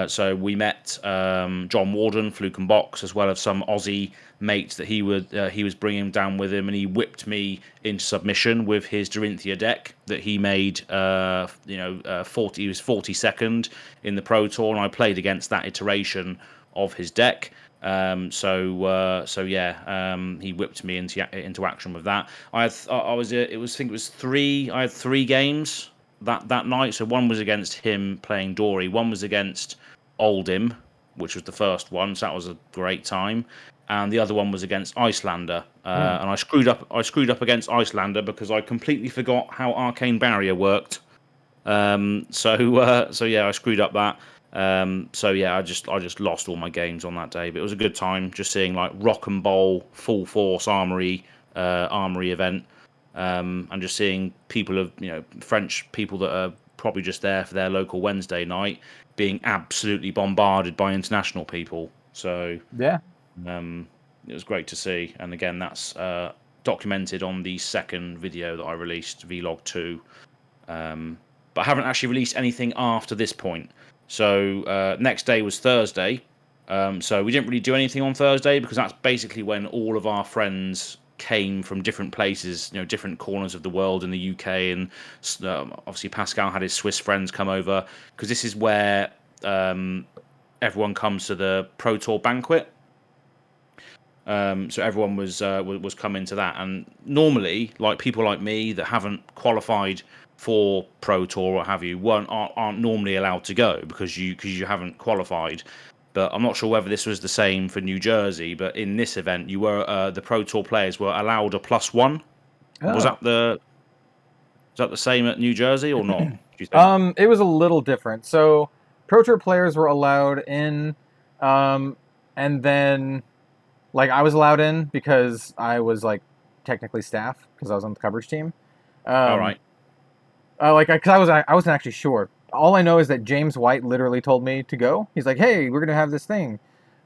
So we met John Warden, Fluke and Box, as well as some Aussie mates that he was bringing down with him, and he whipped me into submission with his Dorinthia deck that he made. He was 42nd in the Pro Tour, and I played against that iteration of his deck. So yeah, he whipped me into action with that. I had 3 games that night. So one was against him playing Dory, one was against Oldhim, which was the first one, so that was a great time, and the other one was against Icelander. And I screwed up against Icelander because I completely forgot how Arcane Barrier worked. So yeah, I screwed up that. So yeah, I just lost all my games on that day, but it was a good time just seeing like Rock and Bowl full force armory event. And just seeing people of French people that are probably just there for their local Wednesday night being absolutely bombarded by international people. So yeah, it was great to see. And again, that's documented on the second video that I released, Vlog 2. But I haven't actually released anything after this point. So next day was Thursday. So we didn't really do anything on Thursday because that's basically when all of our friends came from different places, different corners of the world in the UK, and obviously Pascal had his Swiss friends come over because this is where everyone comes to the Pro Tour banquet. So everyone was coming to that, and normally, like people like me that haven't qualified for Pro Tour or what have you, aren't normally allowed to go because you haven't qualified. But I'm not sure whether this was the same for New Jersey. But in this event, you were the Pro Tour players were allowed a +1. Oh. Was that the same at New Jersey or not? Do you think? It was a little different. So Pro Tour players were allowed in, and then like I was allowed in because I was like technically staff because I was on the coverage team. All right. Because I wasn't actually sure. All I know is that James White literally told me to go. He's like, "Hey, we're gonna have this thing.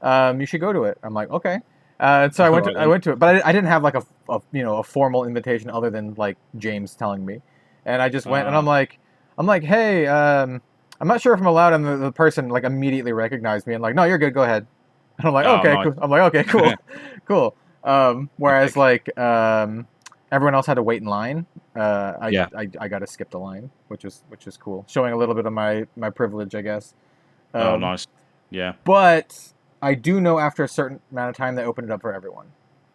You should go to it." I'm like, "Okay." So I went to it, but I didn't have like a formal invitation other than like James telling me, and I just went and I'm like, "Hey, I'm not sure if I'm allowed," and the person like immediately recognized me and like, "No, you're good. Go ahead." And I'm like, "Okay, nice. cool." I'm like, "Okay, cool, cool." Whereas like everyone else had to wait in line. I got to skip the line, which is cool, showing a little bit of my privilege, I guess. Nice. Yeah. But I do know after a certain amount of time they opened it up for everyone.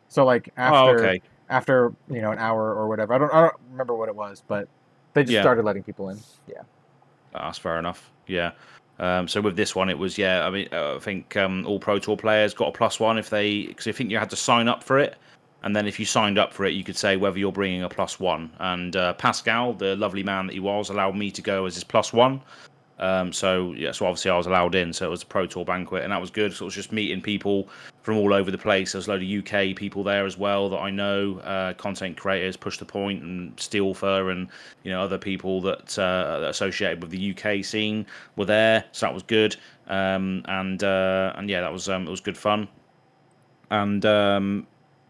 So like after an hour or whatever. I don't remember what it was, but they just started letting people in. Yeah. That's fair enough. Yeah. So with this one, it was I think all Pro Tour players got a +1 because I think you had to sign up for it. And then if you signed up for it, you could say whether you're bringing a +1. And Pascal, the lovely man that he was, allowed me to go as his +1. So obviously I was allowed in. So it was a Pro Tour banquet, and that was good. So it was just meeting people from all over the place. There's a load of UK people there as well that I know, content creators, Push the Point and Steelfer, and other people that associated with the UK scene were there. So that was good. That was it was good fun. And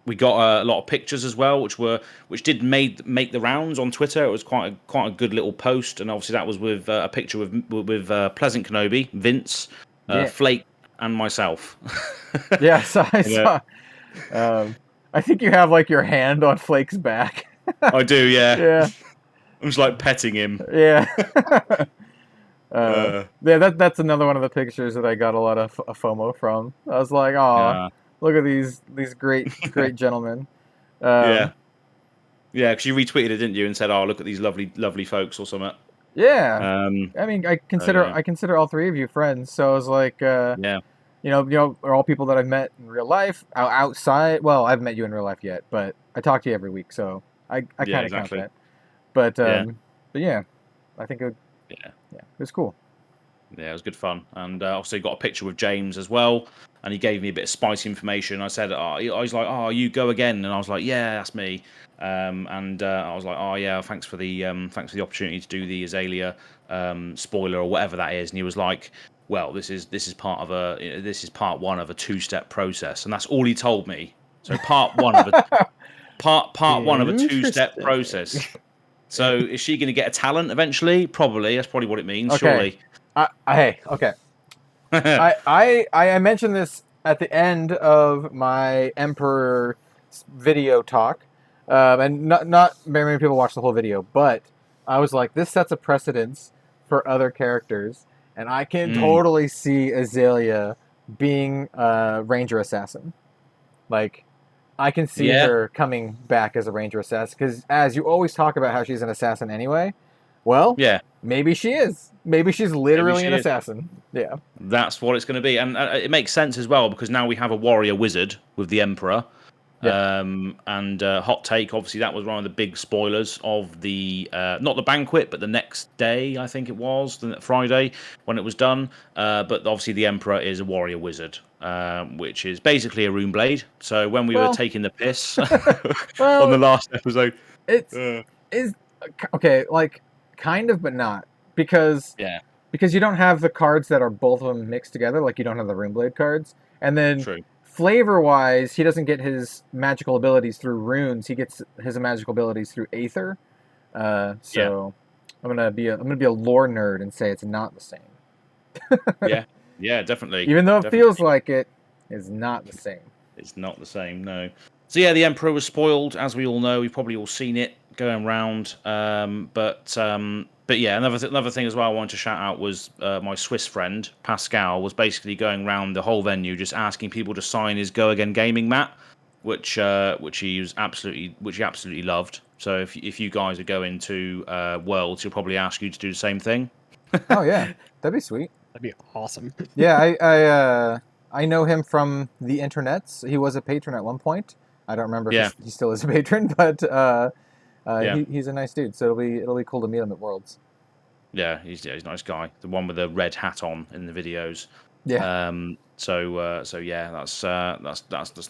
we got a lot of pictures as well, which did make the rounds on Twitter. It was quite a good little post, and obviously that was with a picture with Pleasant Kenobi, Vince, Flake, and myself. Yeah, so I saw. I think you have like your hand on Flake's back. I do, yeah. Yeah. I'm just like petting him. Yeah. That's another one of the pictures that I got a lot of FOMO from. I was like, "Aw, look at these great gentlemen." Yeah, because you retweeted it, didn't you, and said, "Oh, look at these lovely folks" or something. Yeah. I mean, I consider all three of you friends. So I was like, are all people that I've met in real life outside. Well, I haven't met you in real life yet, but I talk to you every week, so I kind of count that. But yeah, I think it would. Yeah, it was cool. Yeah, it was good fun, and also got a picture with James as well, and he gave me a bit of spicy information. I said, I was like, "Oh, you go again," and I was like, "Yeah, that's me." I was like, "Oh yeah, thanks for the opportunity to do the Azalea spoiler or whatever that is." And he was like, "Well, this is part one of a 2-step process," and that's all he told me. So part one of a one of a 2-step process. So is she going to get a talent eventually? Probably. That's probably what it means. Okay. Surely. Okay. I mentioned this at the end of my Emperor video talk, and not very many people watched the whole video, but I was like, this sets a precedence for other characters, and I can totally see Azalea being a Ranger Assassin. Like, I can see her coming back as a Ranger Assassin, because as you always talk about how she's an assassin anyway, well, maybe she is. Maybe she's literally an assassin. Yeah. That's what it's going to be. And it makes sense as well, because now we have a warrior wizard with the Emperor. Yeah. Hot take, obviously, that was one of the big spoilers of the, not the banquet, but the next day, I think it was, the Friday, when it was done. But obviously the Emperor is a warrior wizard, which is basically a rune blade. So when we were taking the piss on the last episode... It's okay, like, kind of, but not. Because you don't have the cards that are both of them mixed together, like you don't have the Runeblade cards. And then flavor-wise, he doesn't get his magical abilities through runes. He gets his magical abilities through Aether. So I'm gonna be a lore nerd and say it's not the same. Yeah, definitely. Even though it feels like it is not the same. It's not the same, no. So yeah, the Emperor was spoiled, as we all know. We've probably all seen it going around. But yeah, another thing as well I wanted to shout out was my Swiss friend Pascal was basically going around the whole venue just asking people to sign his Go Again Gaming mat, which he absolutely loved. So if you guys are going to Worlds, he'll probably ask you to do the same thing. Oh yeah, that'd be sweet. That'd be awesome. Yeah, I know him from the internets. He was a patron at one point. I don't remember if he still is a patron, but he's a nice dude. So it'll be cool to meet him at Worlds. Yeah, he's a nice guy. The one with the red hat on in the videos. Yeah. So yeah, that's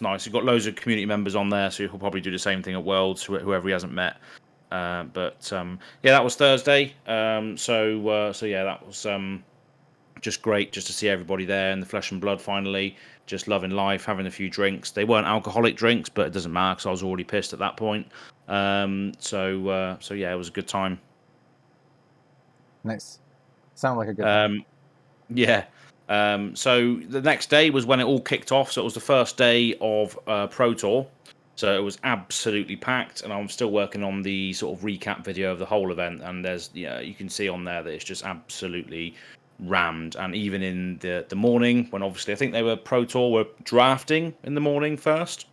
nice. You've got loads of community members on there, so he'll probably do the same thing at Worlds, whoever he hasn't met. But yeah, that was Thursday. So yeah, that was just great just to see everybody there in the flesh and blood finally, just loving life, having a few drinks. They weren't alcoholic drinks, but it doesn't matter because I was already pissed at that point. So yeah, it was a good time. Nice. Sound like a good time. Yeah. So the next day was when it all kicked off. So it was the first day of Pro Tour. So it was absolutely packed, and I'm still working on the sort of recap video of the whole event. And there's, you can see on there that it's just absolutely rammed. And even in the morning, when obviously I think they were Pro Tour were drafting in the morning first.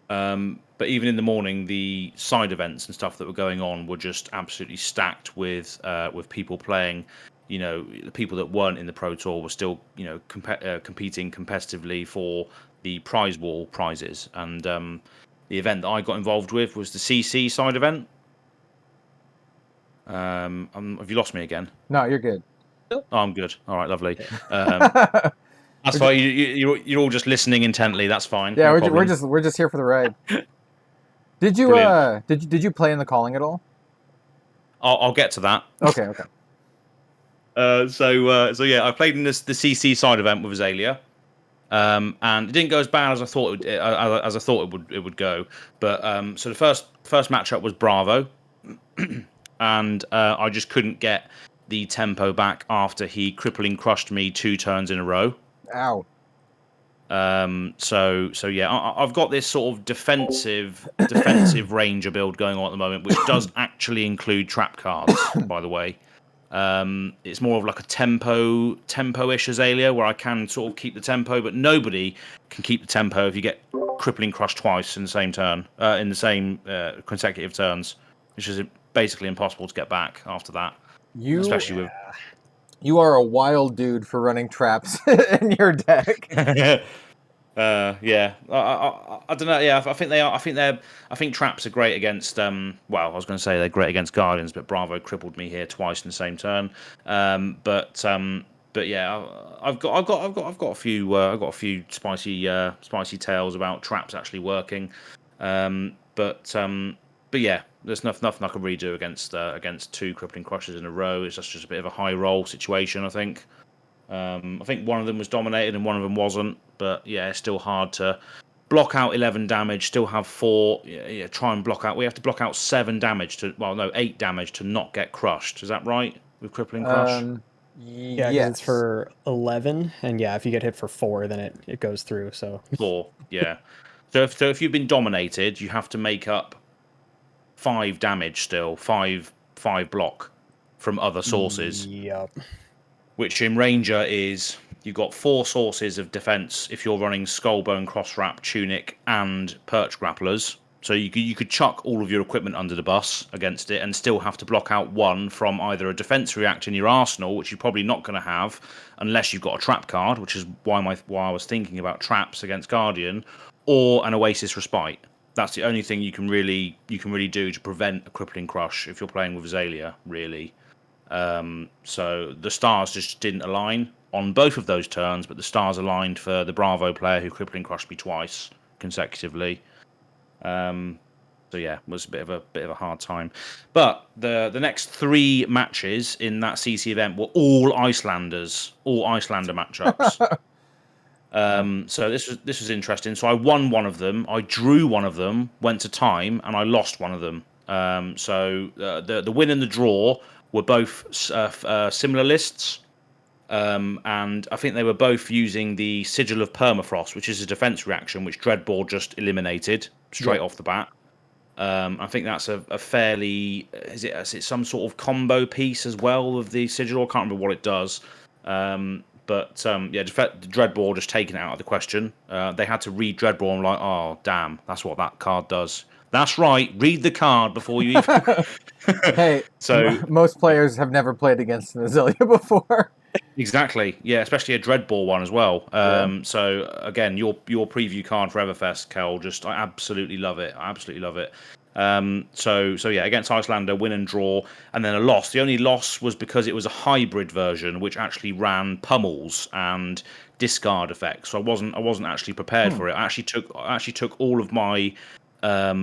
But even in the morning, the side events and stuff that were going on were just absolutely stacked with people playing. The people that weren't in the Pro Tour were still, competing competitively for the prize wall prizes. And the event that I got involved with was the CC side event. Have you lost me again? No, you're good. Oh, I'm good. All right, lovely. That's fine. You're all just listening intently. That's fine. Yeah, no we're just here for the ride. Did you did you play in the calling at all? I'll get to that. Okay. So yeah, I played in the CC side event with Azalea, and it didn't go as bad as I thought it would go. But so the first matchup was Bravo, and I just couldn't get the tempo back after he crippling crushed me 2 turns in a row. Ow. So yeah, I've got this sort of defensive ranger build going on at the moment, which does actually include trap cards, by the way. It's more of like a tempo-ish Azalea, where I can sort of keep the tempo, but nobody can keep the tempo if you get crippling crush twice in the same turn, in the same consecutive turns, which is basically impossible to get back after that. Especially with. You are a wild dude for running traps in your deck. Yeah. I don't know. Yeah, I think traps are great against. Well, I was going to say they're great against Guardians, but Bravo crippled me here twice in the same turn. But yeah, I've got a few spicy tales about traps actually working. But yeah, there's nothing I can really do against 2 crippling crushes in a row. It's just a bit of a high roll situation, I think. I think one of them was dominated and one of them wasn't. But yeah, it's still hard to block out 11 damage, still have 4. Yeah, try and block out. We have to block out 7 damage 8 damage to not get crushed. Is that right? With crippling crush? Yeah, yes. It's for 11, and yeah, if you get hit for 4, then it goes through. So 4, yeah. So if you've been dominated, you have to make up 5 damage still, 5 block from other sources. Yep. Which in Ranger is you've got 4 sources of defense if you're running Skullbone, Crosswrap, Tunic, and Perch Grapplers. So you could chuck all of your equipment under the bus against it and still have to block out 1 from either a defense react in your arsenal, which you're probably not going to have unless you've got a trap card, which is why I was thinking about traps against Guardian, or an Oasis Respite. That's the only thing you can really do to prevent a crippling crush if you're playing with Azalea, really. So the stars just didn't align on both of those turns, but the stars aligned for the Bravo player who crippling crushed me twice consecutively. So yeah, it was a bit of a hard time. But the next 3 matches in that CC event were all Icelander matchups. So this was interesting. So I won one of them, I drew one of them, went to time, and I lost one of them. So the win and the draw were both similar lists. And I think they were both using the Sigil of Permafrost, which is a defense reaction, which Dreadbore just eliminated straight off the bat. I think that's a fairly... Is it some sort of combo piece as well of the Sigil? I can't remember what it does. But Dreadbore just taken it out of the question. They had to read Dreadbore and like, oh, damn, that's what that card does. That's right, read the card before you even... Hey, so most players have never played against an Azalea before. Exactly, yeah, especially a Dreadball one as well. So again, your preview card for Everfest, Kel, I absolutely love it. So yeah, against Icelander, win and draw, and then a loss. The only loss was because it was a hybrid version, which actually ran pummels and discard effects. So I wasn't actually prepared for it. I actually took all of my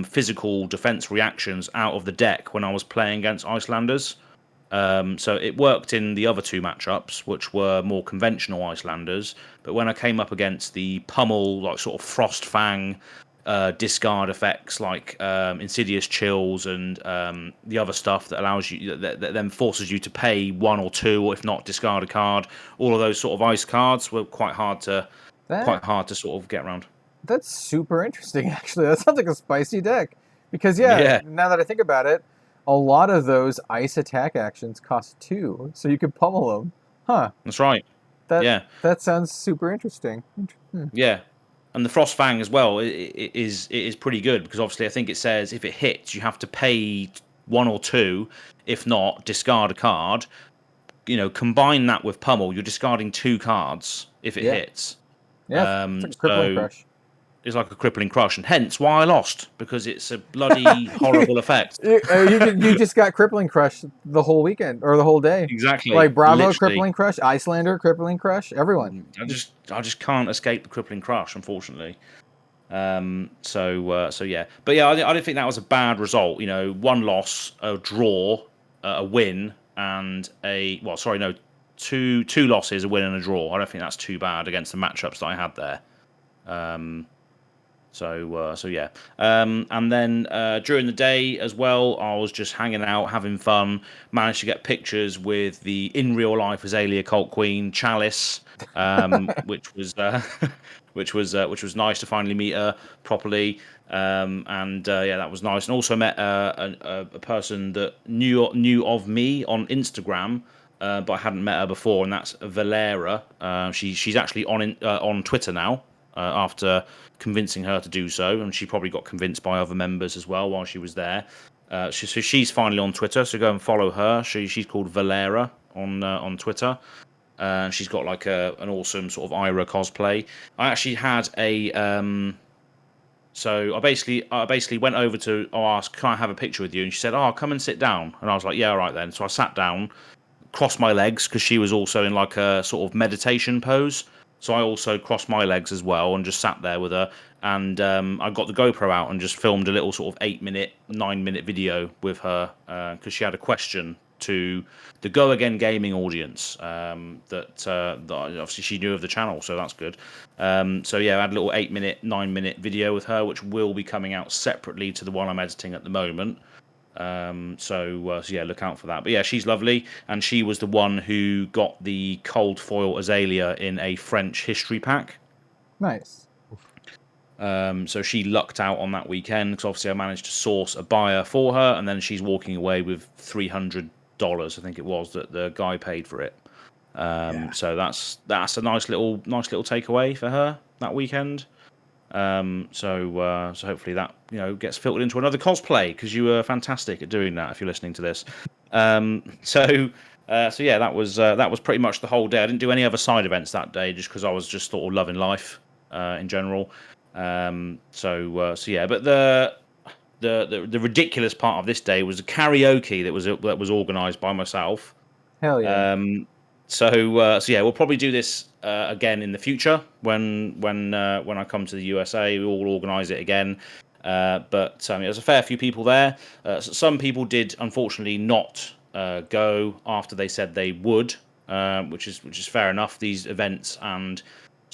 physical defense reactions out of the deck when I was playing against Icelanders. So it worked in the other two matchups, which were more conventional Icelanders. But when I came up against the pummel, like sort of Frost Fang discard effects, like Insidious Chills and the other stuff that allows you, that then forces you to pay one or two, or if not, discard a card. All of those sort of ice cards were quite hard to sort of get around. That's super interesting, actually. That sounds like a spicy deck. Because now that I think about it, a lot of those ice attack actions cost 2, so you could pummel them. Huh. That's right. That sounds super interesting. Yeah. And the Frost Fang as well it is pretty good, because obviously I think it says if it hits, you have to pay 1 or 2. If not, discard a card. Combine that with pummel, you're discarding 2 cards if it hits. Yeah, it's like a crippling crush. It's like a crippling crush, and hence why I lost, because it's a bloody horrible effect. You just got crippling crush the whole weekend or the whole day. Exactly. Like Bravo, literally. Crippling crush, Icelander, crippling crush, everyone. I just can't escape the crippling crush, unfortunately. So yeah, but yeah, I didn't think that was a bad result. 1 loss, a draw, a win, and two losses, a win and a draw. I don't think that's too bad against the matchups that I had there. So yeah, and then during the day as well, I was just hanging out, having fun. Managed to get pictures with the in real life Azalea Cult Queen Chalice, which was nice to finally meet her properly. That was nice. And also met a person that knew of me on Instagram, but I hadn't met her before, and that's Valera. She's actually on Twitter now. After convincing her to do so, and she probably got convinced by other members as well while she was there. So she's finally on Twitter, so go and follow her. She's called Valera on Twitter. She's got like an awesome sort of Ira cosplay. I actually had a so I basically went over to ask, can I have a picture with you? And she said, oh, come and sit down. And I was like, yeah, all right then. So I sat down, crossed my legs, because she was also in like a sort of meditation pose. So I also crossed my legs as well and just sat there with her. And I got the GoPro out and just filmed a little sort of 9-minute video with her, because she had a question to the Go Again Gaming audience that obviously she knew of the channel, so that's good. So yeah, I had a little 9-minute video with her, which will be coming out separately to the one I'm editing at the moment. So yeah, look out for that. But yeah, she's lovely, and she was the one who got the cold foil Azalea in a French history pack. Nice. So she lucked out on that weekend, because obviously I managed to source a buyer for her, and then she's walking away with $300, I think it was, that the guy paid for it. So that's a nice little takeaway for her that weekend. So hopefully that gets filtered into another cosplay, because you were fantastic at doing that, if you're listening to this. So yeah, that was pretty much the whole day. I didn't do any other side events that day, just because I was just sort of loving life in general. So yeah, but the ridiculous part of this day was the karaoke that was organised by myself. Hell yeah. So yeah, we'll probably do this again in the future when I come to the USA. We'll organise it again. But there's a fair few people there. Some people did unfortunately not go after they said they would, which is fair enough. These events and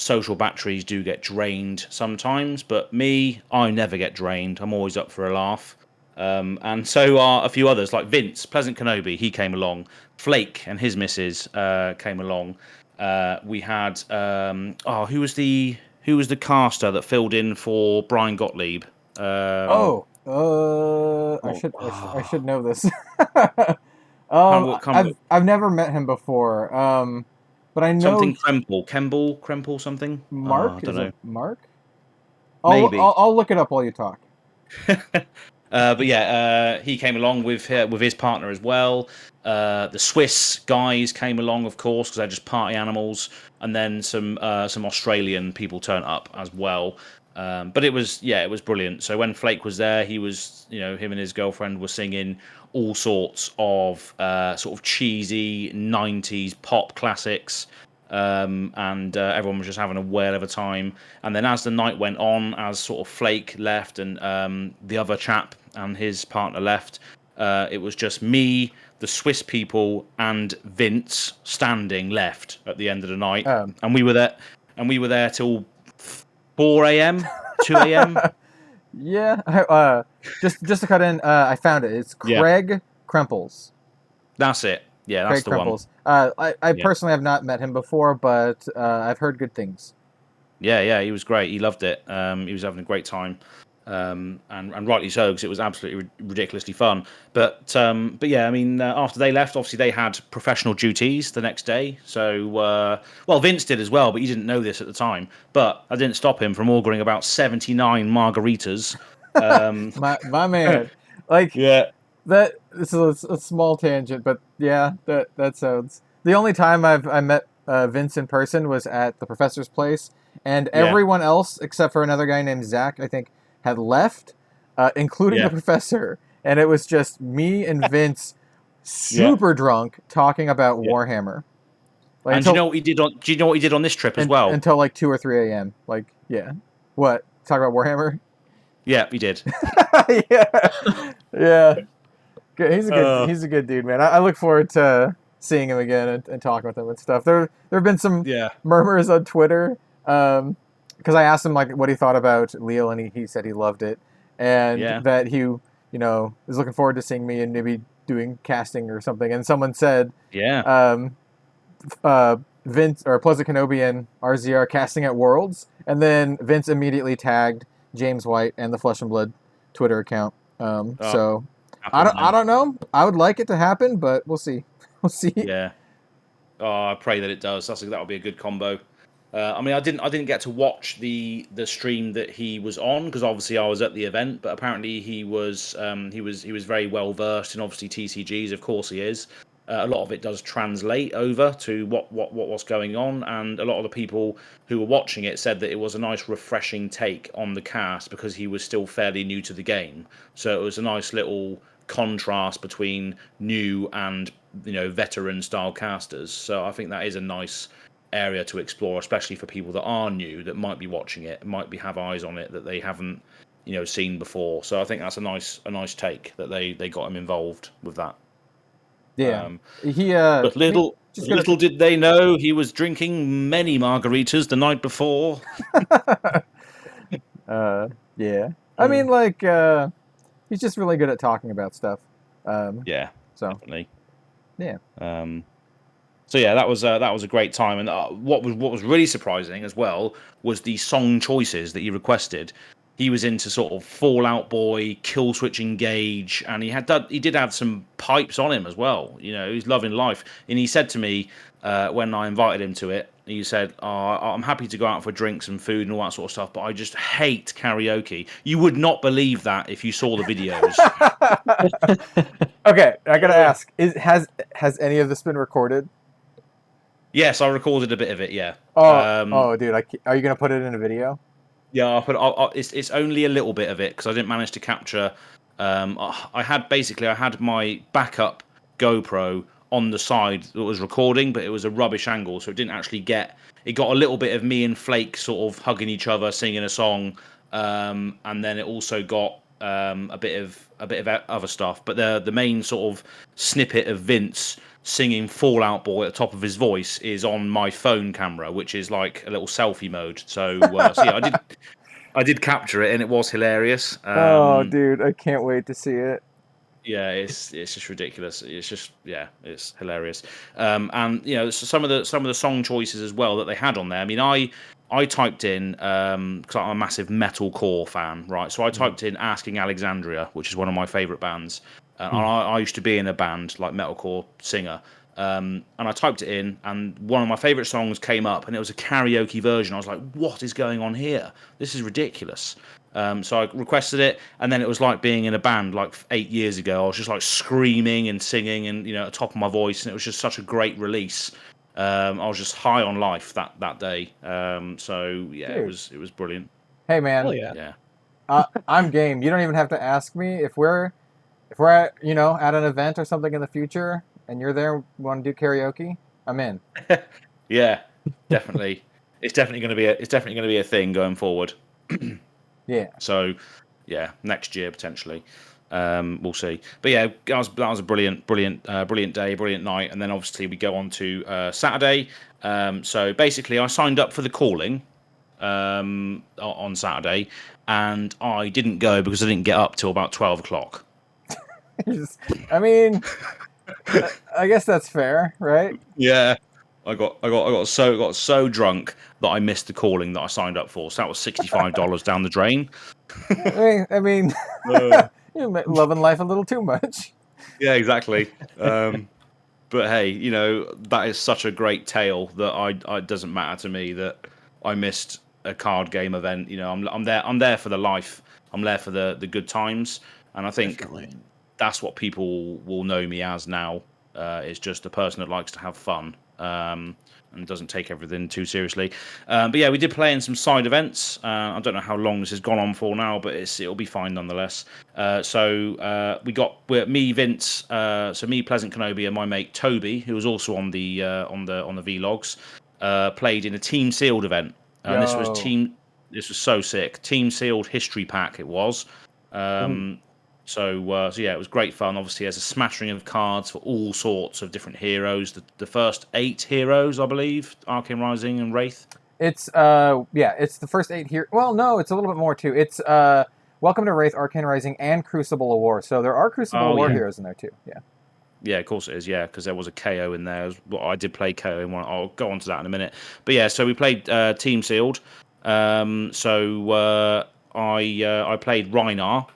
social batteries do get drained sometimes, but me, I never get drained. I'm always up for a laugh. And so are a few others, like Vince, Pleasant Kenobi, he came along. Flake and his missus came along. We had who was the caster that filled in for Brian Gottlieb? I should know this. I've never met him before. But I know something Krempel, something. Mark. I don't know. Mark? Maybe. I'll look it up while you talk. But yeah, he came along with his partner as well. The Swiss guys came along, of course, because they're just party animals, and then some Australian people turned up as well. But it was brilliant. So when Flake was there, he was, him and his girlfriend were singing all sorts of sort of cheesy 90s pop classics. And everyone was just having a whale of a time. And then as the night went on, as sort of Flake left and the other chap and his partner left, it was just me, the Swiss people, and Vince standing left at the end of the night. And we were there till 4 a.m., 2 a.m. Yeah. Just to cut in, I found it. It's Craig Krempels. That's it. Yeah, that's Craig the Krempels. I personally have not met him before, but I've heard good things. Yeah, he was great. He loved it. He was having a great time, and rightly so, because it was absolutely ridiculously fun. But yeah, I mean, after they left, obviously they had professional duties the next day. So, Vince did as well, but he didn't know this at the time. But I didn't stop him from ordering about 79 margaritas. My man, like This is a small tangent, but yeah, that sounds. The only time I met Vince in person was at the professor's place, and everyone else except for another guy named Zach, I think, had left, including the professor, and it was just me and Vince, super drunk, talking about Warhammer. Like, and do you know what he did on? Do you know what he did on this trip as well? Until like 2 or 3 a.m. Like, what? Talk about Warhammer? Yeah, he did. Yeah. He's a good dude, man. I look forward to seeing him again and talking with him and stuff. There have been some murmurs on Twitter because I asked him like what he thought about Lille, and he said he loved it, and that he is looking forward to seeing me and maybe doing casting or something. And someone said, Vince or Pleasant Kenobi and RZR casting at Worlds, and then Vince immediately tagged James White and the Flesh and Blood Twitter account. So. I don't know. I would like it to happen, but we'll see. We'll see. Yeah. Oh, I pray that it does. That would be a good combo. I mean, I didn't get to watch the stream that he was on because obviously I was at the event, but apparently he was very well versed in obviously TCGs. Of course he is. A lot of it does translate over to what's going on, and a lot of the people who were watching it said that it was a nice refreshing take on the cast because he was still fairly new to the game. So it was a nice little contrast between new and veteran style casters. So I think that is a nice area to explore, especially for people that are new that might be watching it, might have eyes on it that they haven't seen before. So I think that's a nice take that they got him involved with that. Yeah, but little did they know he was drinking many margaritas the night before. I mean, like, he's just really good at talking about stuff. Definitely. Yeah. So yeah, that was a great time, and what was really surprising as well was the song choices that he requested. He was into sort of Fall Out Boy, Kill Switch Engage, and he did have some pipes on him as well. He's loving life. And he said to me when I invited him to it, he said, I'm happy to go out for drinks and food and all that sort of stuff, but I just hate karaoke. You would not believe that if you saw the videos. Okay, I gotta ask: has any of this been recorded? Yes, I recorded a bit of it. Yeah. Dude, are you gonna put it in a video? Yeah, I'll put. It's only a little bit of it because I didn't manage to capture. I had my backup GoPro on the side that was recording, but it was a rubbish angle, so it didn't actually get. It got a little bit of me and Flake sort of hugging each other, singing a song, and then it also got a bit of other stuff. But the main sort of snippet of Vince singing Fallout Boy at the top of his voice is on my phone camera, which is like a little selfie mode. So, so yeah, I did capture it, and it was hilarious. Oh, dude, I can't wait to see it. Yeah, it's just ridiculous. It's just it's hilarious. And you know, some of the song choices as well that they had on there. I mean, I typed in because I'm a massive metalcore fan, right? So I typed in "Asking Alexandria," which is one of my favourite bands. And I used to be in a band like metalcore singer. And I typed it in, and one of my favourite songs came up, and it was a karaoke version. I was like, "What is going on here? This is ridiculous." So I requested it, and then it was like being in a band like 8 years ago. I was just like screaming and singing, and at the top of my voice, and it was just such a great release. I was just high on life that day. So yeah, Dude. it was brilliant. Hey man, Yeah. I'm game. You don't even have to ask me if we're at at an event or something in the future, and you're there, want to do karaoke. I'm in. Yeah, definitely. It's definitely going to be a thing going forward. Yeah. So, yeah, next year potentially, we'll see. But yeah, that was a brilliant day, brilliant night, and then obviously we go on to Saturday. So basically, I signed up for the calling on Saturday, and I didn't go because I didn't get up till about 12 o'clock. I mean, I guess that's fair, right? Yeah. I got so drunk that I missed the calling that I signed up for. So that was $65 down the drain. I mean, you're loving life a little too much. Yeah, exactly. But hey, that is such a great tale that it doesn't matter to me that I missed a card game event. I'm there for the life. I'm there for the good times, and I think that's what people will know me as now. Is just a person that likes to have fun. And doesn't take everything too seriously. But yeah, we did play in some side events. I don't know how long this has gone on for now, but it'll be fine nonetheless. So we're me, Vince, me, Pleasant Kenobi, and my mate Toby, who was also on the vlogs, played in a team sealed event. And this was so sick. Team sealed history pack it was. So yeah, it was great fun. Obviously, there's a smattering of cards for all sorts of different heroes. The first 8 heroes, I believe, Arcane Rising and Wraith. It's it's the first 8 here. Well, no, it's a little bit more too. It's Welcome to Wraith, Arcane Rising, and Crucible of War. So there are Crucible of War heroes in there too. Yeah. Yeah, of course it is. Yeah, because there was a KO in there. Well, I did play KO in one. I'll go on to that in a minute. But yeah, so we played team sealed. I played Reyna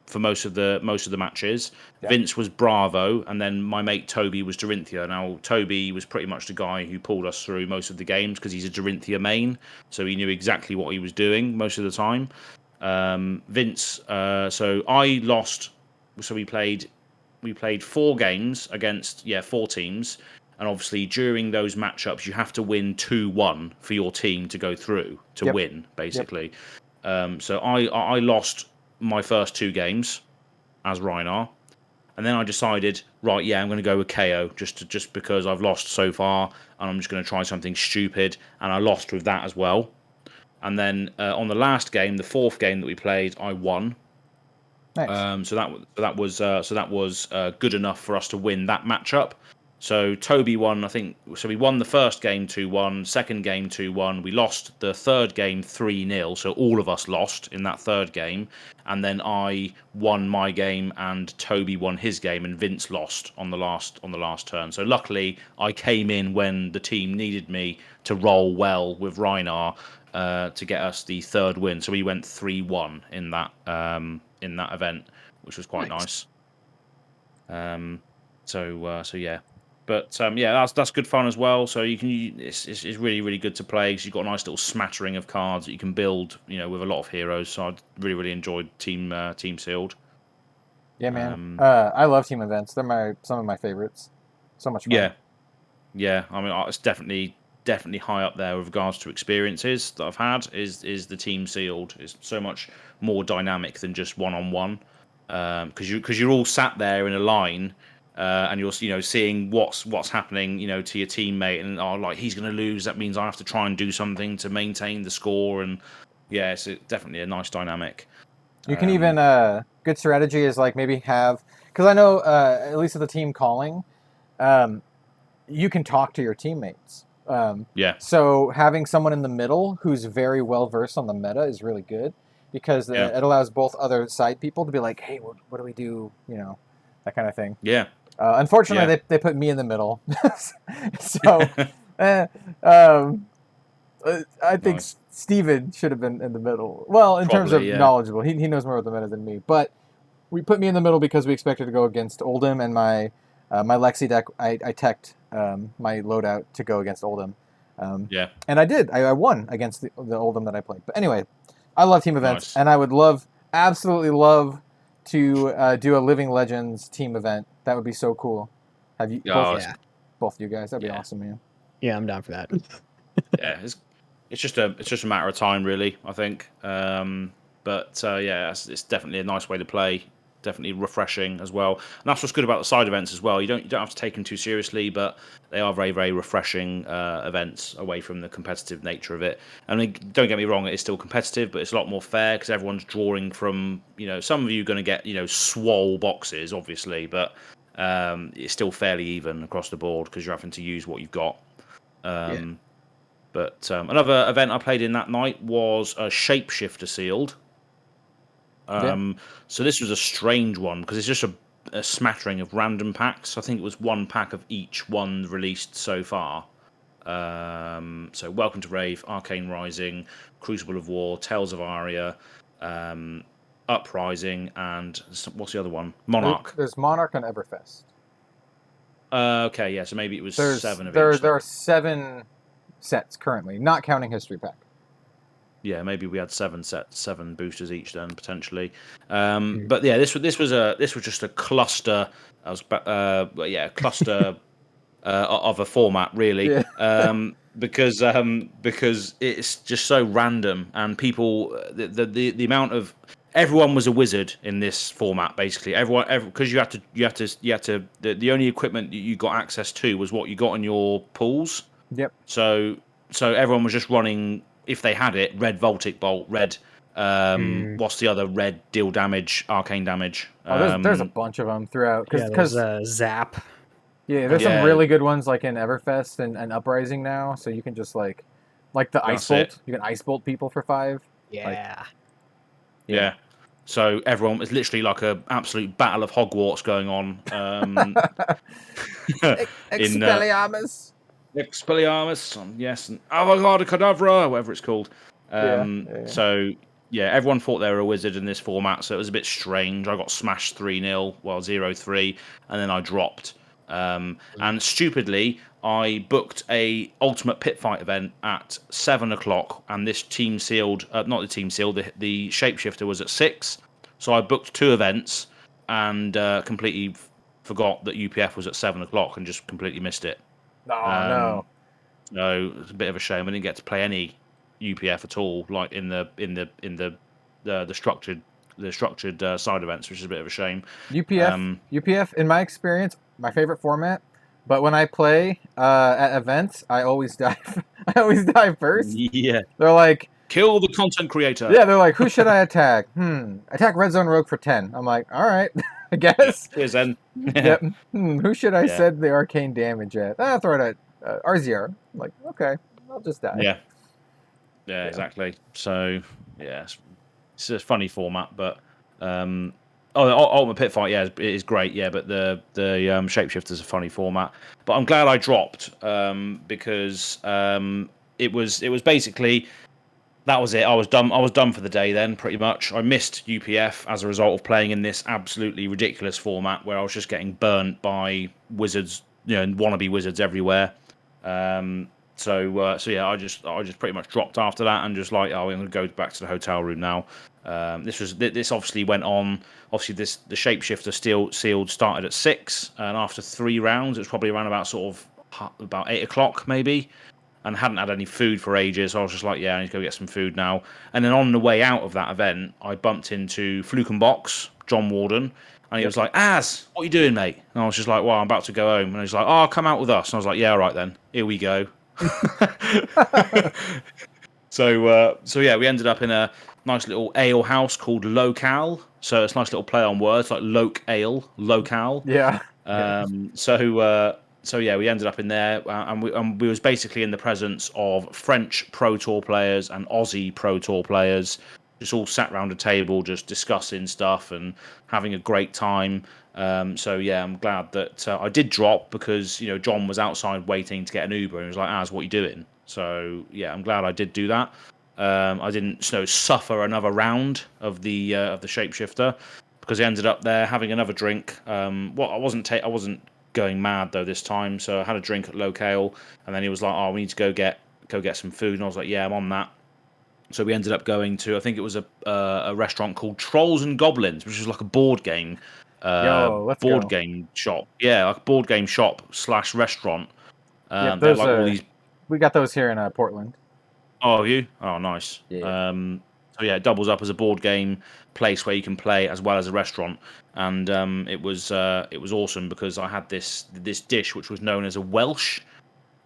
for most of the matches. Yeah. Vince was Bravo, and then my mate Toby was Dorinthia. Now, Toby was pretty much the guy who pulled us through most of the games because he's a Dorinthia main, so he knew exactly what he was doing most of the time. Vince, so I lost. So we played 4 games against 4 teams, and obviously during those matchups you have to win 2-1 for your team to go through to win, basically. So I lost my first 2 games as Reyna, and then I decided, right, I'm going to go with KO just because I've lost so far, and I'm just going to try something stupid, and I lost with that as well. And then on the last game, the 4th game that we played, I won. Nice. So that was good enough for us to win that matchup. So Toby won, I think. So we won the first game 2-1, second game 2-1. We lost the third game 3-0. So all of us lost in that third game, and then I won my game, and Toby won his game, and Vince lost on the last turn. So luckily, I came in when the team needed me to roll well with Reyna to get us the 3rd win. So we went 3-1 in that event, which was quite nice. So yeah. But that's good fun as well. So it's really, really good to play because you've got a nice little smattering of cards that you can build, with a lot of heroes. So I really, really enjoyed team sealed. Yeah, man. I love team events. They're some of my favorites. So much fun. Yeah. I mean, it's definitely high up there with regards to experiences that I've had. Is the team sealed? It's so much more dynamic than just 1-on-1. Because you're all sat there in a line. And you're seeing what's happening, to your teammate, and like he's going to lose. That means I have to try and do something to maintain the score, and it's definitely a nice dynamic. You can even good strategy is like maybe have, because I know at least at the team calling, you can talk to your teammates. Yeah. So having someone in the middle who's very well versed on the meta is really good, because it allows both other side people to be like, hey, what do we do? You know, that kind of thing. Yeah. Unfortunately, they put me in the middle. So I think Nice. Steven should have been in the middle. Well, in terms of Probably, yeah. knowledgeable, he knows more about the meta than me. But we put me in the middle because we expected to go against Oldhim, and my Lexi deck, I teched my loadout to go against Oldhim. And I did. I won against the Oldhim that I played. But anyway, I love team events, and I would absolutely love to do a Living Legends team event. That would be so cool. Have you? Both of you guys. That'd be awesome, man. Yeah, I'm down for that. Yeah, it's just a matter of time, really. I think. But it's definitely a nice way to play. Definitely refreshing as well, and that's what's good about the side events as well. You don't have to take them too seriously, but they are very, very refreshing events away from the competitive nature of it. I mean, don't get me wrong, it is still competitive, but it's a lot more fair because everyone's drawing from, some of you are going to get, swole boxes, obviously, but it's still fairly even across the board because you're having to use what you've got. But another event I played in that night was a Shapeshifter Sealed. So this was a strange one because it's just a smattering of random packs. I think it was one pack of each one released so far. So Welcome to Rave, Arcane Rising, Crucible of War, Tales of Aria, Uprising, and what's the other one? Monarch. There's Monarch and Everfest. Okay, yeah, so maybe it was 7 of each. There are 7 sets currently, not counting History Pack. Yeah, maybe we had 7 sets, 7 boosters each then potentially. But yeah, this was just a cluster. Cluster of a format really. Yeah. Because it's just so random, and people the amount of everyone was a wizard in this format basically. Because you had to the only equipment that you got access to was what you got in your pools. Yep. So everyone was just running. If they had it, red Voltic Bolt, red, what's the other red deal damage, arcane damage? There's a bunch of them throughout. There's Zap. Yeah, there's some really good ones like in Everfest and Uprising now, so you can just like the Ice Bolt. You can Ice Bolt people for 5. Yeah. Yeah. So everyone, it's literally like a absolute battle of Hogwarts going on. Expelliarmus. Expelliarmus, yes, and Aagaard Cadavra, whatever it's called. So, everyone thought they were a wizard in this format, so it was a bit strange. I got smashed 3-0, 0-3, and then I dropped. And stupidly, I booked a Ultimate Pit Fight event at 7 o'clock, and this team sealed, not the team sealed, the Shapeshifter was at 6. So I booked 2 events and completely forgot that UPF was at 7 o'clock and just completely missed it. No. No, it's a bit of a shame. I didn't get to play any UPF at all, like in the structured side events, which is a bit of a shame. UPF, in my experience, my favorite format. But when I play at events, I always die. I always die first. Yeah. They're like, kill the content creator. Yeah, they're like, who should I attack? Attack Red Zone Rogue for 10. I'm like, all right, I guess. Here's then. Yep. Who should I send the arcane damage at? Throw it at RZR. I'm like, okay, I'll just die. Yeah, exactly. So, it's a funny format, but the Ultimate Pit Fight, it is great, but the Shapeshifter is a funny format. But I'm glad I dropped because it was basically. That was it. I was done for the day then, pretty much. I missed UPF as a result of playing in this absolutely ridiculous format where I was just getting burnt by wizards, wannabe wizards everywhere. I just pretty much dropped after that and just like, I'm going to go back to the hotel room now. This obviously went on. Obviously, the Shapeshifter sealed started at 6, and after 3 rounds, it was probably around about 8 o'clock maybe. And hadn't had any food for ages. So I was just like, I need to go get some food now. And then on the way out of that event, I bumped into Flukenbox, John Warden, and he was like, Az, what are you doing, mate? And I was just like, well, I'm about to go home. And he's like, oh, come out with us. And I was like, yeah, all right then. Here we go. So we ended up in a nice little ale house called Locale. So it's a nice little play on words, like Loke Ale, Locale. Yeah. So yeah, we ended up in there, and we was basically in the presence of French Pro Tour players and Aussie Pro Tour players, just all sat around a table, just discussing stuff and having a great time. So yeah, I'm glad that I did drop because John was outside waiting to get an Uber and he was like, "Az, what are you doing?" So yeah, I'm glad I did do that. I didn't suffer another round of the shapeshifter because I ended up there having another drink. I wasn't going mad though this time, so I had a drink at Locale, and then he was like, "Oh, we need to go get some food," and I was like, "Yeah, I'm on that." So we ended up going to, I think it was a restaurant called Trolls and Goblins, which was like a board game Let's go. game shop. Yeah, like a board game shop / restaurant. Yep, They're those like all these. we got those here in Portland. Oh, have you? Oh, nice. Yeah. So yeah, it doubles up as a board game place where you can play as well as a restaurant, and it was awesome because I had this dish which was known as a Welsh,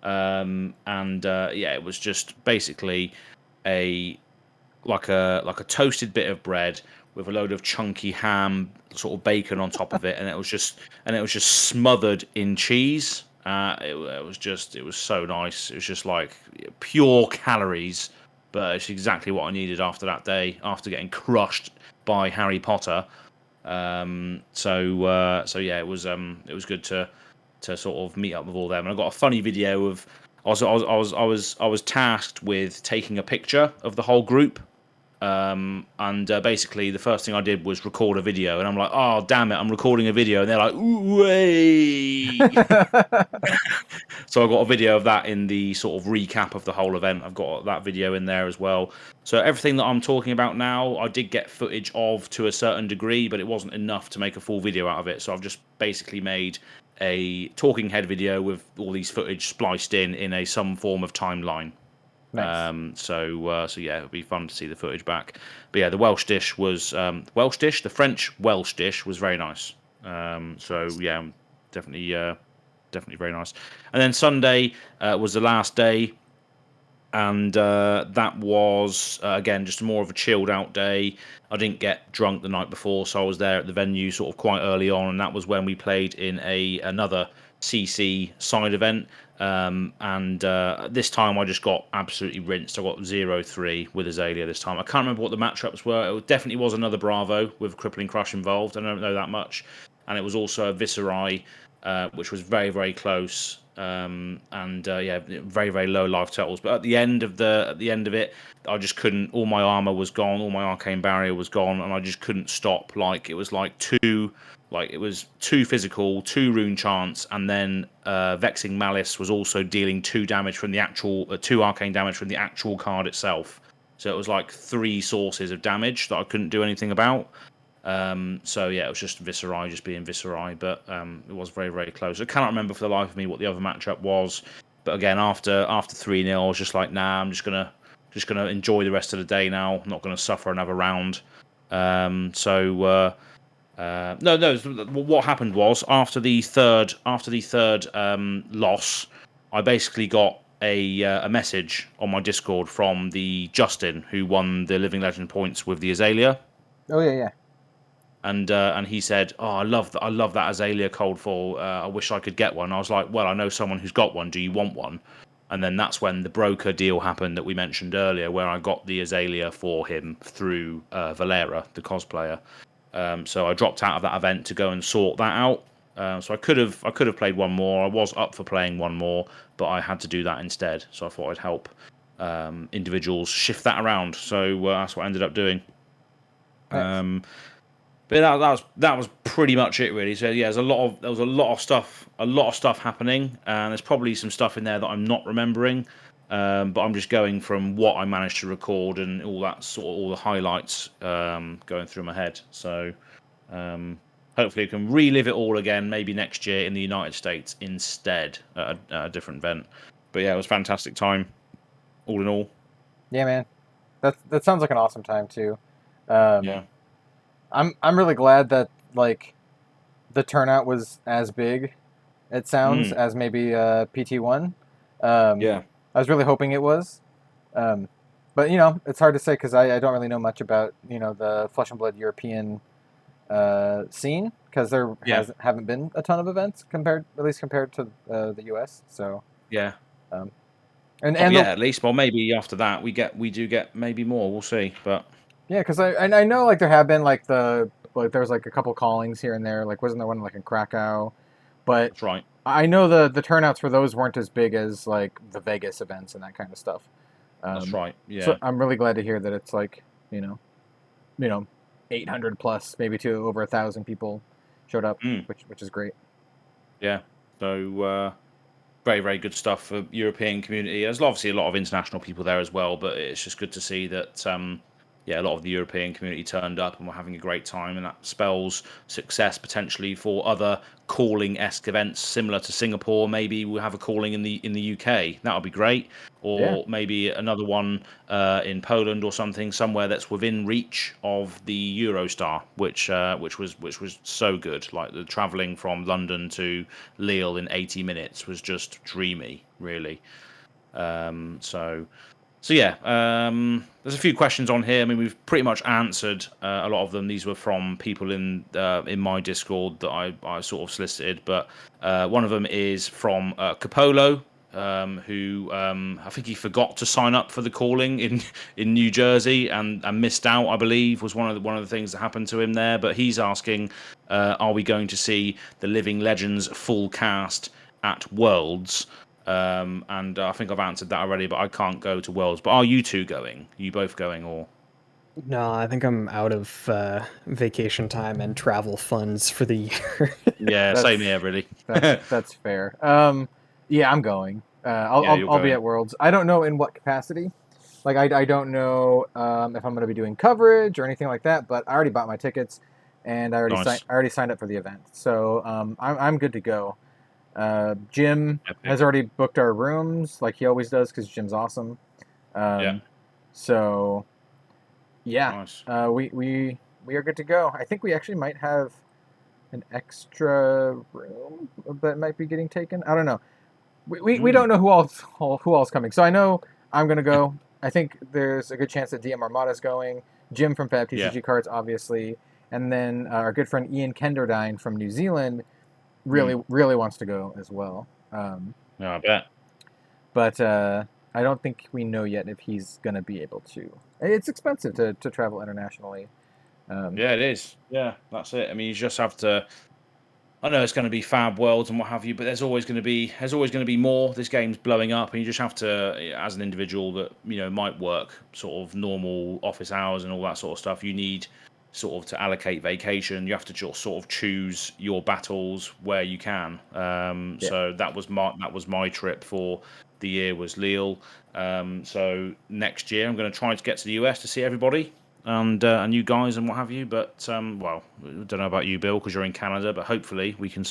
and yeah, it was just basically like a toasted bit of bread with a load of chunky ham, sort of bacon on top of it, and it was just smothered in cheese. It was so nice. It was just like pure calories, but it's exactly what I needed after that day, after getting crushed by Harry Potter. So yeah, it was good to sort of meet up with all them. And I got a funny video of I was tasked with taking a picture of the whole group. And basically the first thing I did was record a video, and I'm like, "Oh damn it, I'm recording a video," and they're like, "Ooh, way." So I got a video of that in the sort of recap of the whole event. I've got that video in there as well. So everything that I'm talking about now, I did get footage of to a certain degree, but it wasn't enough to make a full video out of it. So I've just basically made a talking head video with all these footage spliced in some form of timeline. Nice. So yeah, it'll be fun to see the footage back. But yeah, the Welsh dish was the French Welsh dish was very nice. So yeah, definitely very nice. And then Sunday was the last day, and that was again just more of a chilled out day. I didn't get drunk the night before, so I was there at the venue sort of quite early on, and that was when we played in another CC side event. And this time I just got absolutely rinsed. I got 0-3 with Azalea this time. I can't remember what the matchups were. It definitely was another Bravo with Crippling Crush involved. I don't know that much. And it was also a Viserai, which was very, very close. And yeah, very, very low life totals. But at the end of it, I just couldn't. All my armor was gone. All my arcane barrier was gone, and I just couldn't stop. Like it was two physical, 2 rune chants, and then Vexing Malice was also dealing 2 damage from the actual 2 arcane damage from the actual card itself. So it was like 3 sources of damage that I couldn't do anything about. So yeah, it was just Viserai just being Viserai, but it was very, very close. I cannot remember for the life of me what the other matchup was, but again, after 3-0, I was just like, nah, I'm just gonna enjoy the rest of the day now. I'm not gonna suffer another round. No. What happened was after the third loss, I basically got a message on my Discord from the Justin who won the Living Legend points with the Azalea. Oh yeah. And he said, "Oh, I love that Azalea cold fall. I wish I could get one." I was like, "Well, I know someone who's got one. Do you want one?" And then that's when the broker deal happened that we mentioned earlier, where I got the Azalea for him through Valera, the cosplayer. So I dropped out of that event to go and sort that out. So I could have played one more. I was up for playing one more, but I had to do that instead. So I thought I'd help individuals shift that around. So that's what I ended up doing. Nice. But that was pretty much it, really. So yeah, there was a lot of stuff happening, and there's probably some stuff in there that I'm not remembering. But I'm just going from what I managed to record and all the highlights going through my head. So hopefully I can relive it all again, maybe next year in the United States instead at a different event. But yeah, it was a fantastic time, all in all. Yeah, man. That sounds like an awesome time too. Yeah. I'm really glad that like the turnout was as big, it sounds, as maybe PT1. Yeah. I was really hoping it was. But it's hard to say because I don't really know much about the Flesh and Blood European scene because there haven't been a ton of events compared to the US. So yeah. And at least. Well, maybe after that we do get maybe more. We'll see. But yeah, because I know like there have been like there was like a couple callings here and there. Like wasn't there one like in Krakow? But that's right. I know the turnouts for those weren't as big as like the Vegas events and that kind of stuff. That's right. Yeah. So I'm really glad to hear that it's like 800 plus, maybe to over 1,000 people showed up, which is great. Yeah. So very, very good stuff for European community. There's obviously a lot of international people there as well, but it's just good to see that a lot of the European community turned up and we're having a great time, and that spells success potentially for other calling-esque events similar to Singapore. Maybe we'll have a calling in the UK. That would be great. Or maybe another one in Poland or something, somewhere that's within reach of the Eurostar, which was so good. Like the travelling from London to Lille in 80 minutes was just dreamy, really. So yeah, there's a few questions on here. I mean, we've pretty much answered a lot of them. These were from people in my Discord that I sort of solicited, but one of them is from Capolo, who I think he forgot to sign up for the calling in New Jersey and missed out, I believe, was one of the things that happened to him there. But he's asking, are we going to see the Living Legends full cast at Worlds? And I think I've answered that already, but I can't go to Worlds. But are you two going? Are you both going, or? No, I think I'm out of vacation time and travel funds for the year. Yeah, same here, really. That's fair. Yeah, I'm going. I'll be at Worlds. I don't know in what capacity. Like, I don't know if I'm going to be doing coverage or anything like that. But I already bought my tickets, and I already signed up for the event. So I'm good to go. Jim has already booked our rooms, like he always does, because Jim's awesome. So, yeah, nice. We are good to go. I think we actually might have an extra room that might be getting taken. I don't know. We don't know who else coming. So I know I'm gonna go. I think there's a good chance that DM Armada's going. Jim from Fab TCG Cards, obviously, and then our good friend Ian Kenderdine from New Zealand really wants to go as well. I bet. But I don't think we know yet if he's going to be able to. It's expensive to travel internationally. Yeah, it is. Yeah, that's it. I mean, you just have to. I know it's going to be Fab Worlds and what have you, but there's always going to be more. This game's blowing up, and you just have to, as an individual that might work sort of normal office hours and all that sort of stuff. You need sort of to allocate vacation. You have to just sort of choose your battles where you can. So that was my trip for the year, was Lille. So next year I'm going to try to get to the US to see everybody and you guys and what have you. But well, I don't know about you, Bill, because you're in Canada. But hopefully we can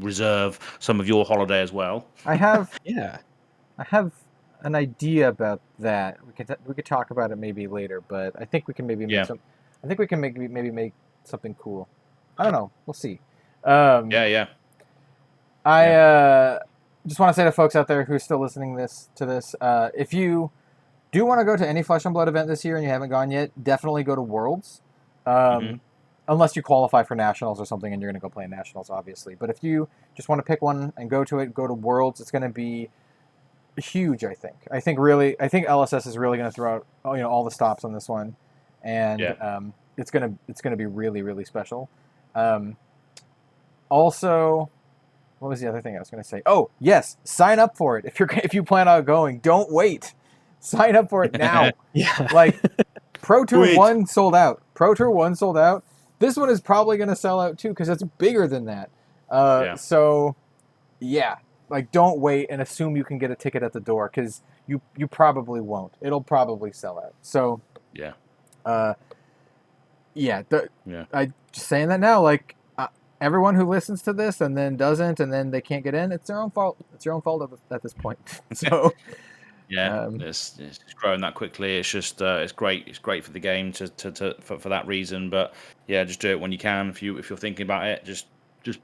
reserve some of your holiday as well. I have an idea about that. We could talk about it maybe later. But I think we can maybe make some. I think we can maybe make something cool. I don't know. We'll see. I just want to say to folks out there who are still listening to this, if you do want to go to any Flesh and Blood event this year and you haven't gone yet, definitely go to Worlds. Unless you qualify for Nationals or something and you're going to go play Nationals, obviously. But if you just want to pick one and go to it, go to Worlds. It's going to be huge, I think. I think LSS is really going to throw out all the stops on this one. And it's gonna be really, really special. Also, what was the other thing I was gonna say? Oh yes, sign up for it if you plan on going. Don't wait, sign up for it now. Like Pro Tour 1 sold out. Pro Tour 1 sold out. This one is probably gonna sell out too because it's bigger than that. So yeah, like don't wait and assume you can get a ticket at the door because you probably won't. It'll probably sell out. So I just saying that now, like everyone who listens to this and then doesn't, and then they can't get in, it's their own fault. It's your own fault at this point. So it's growing that quickly. It's just it's great. It's great for the game for that reason. But yeah, just do it when you can. If you're thinking about it, just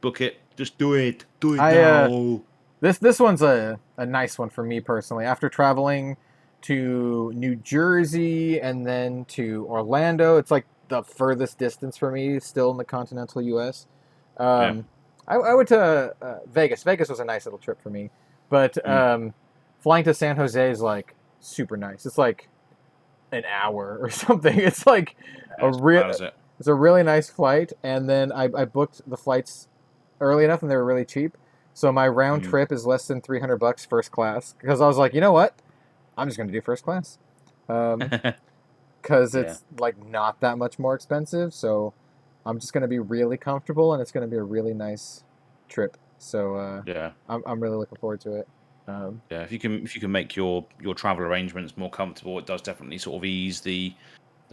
book it. Just do it. Do it now. This one's a nice one for me personally. After traveling to New Jersey and then to Orlando, it's like the furthest distance for me, still in the continental U.S. I went to Vegas. Vegas was a nice little trip for me, but flying to San Jose is like super nice. It's like an hour or something. It's like it's a really nice flight, and then I booked the flights early enough, and they were really cheap. So my round trip is less than $300 first class, because I was like, you know what, I'm just going to do first class, because it's like not that much more expensive. So I'm just going to be really comfortable, and it's going to be a really nice trip. So I'm really looking forward to it. If you can make your travel arrangements more comfortable, it does definitely sort of ease the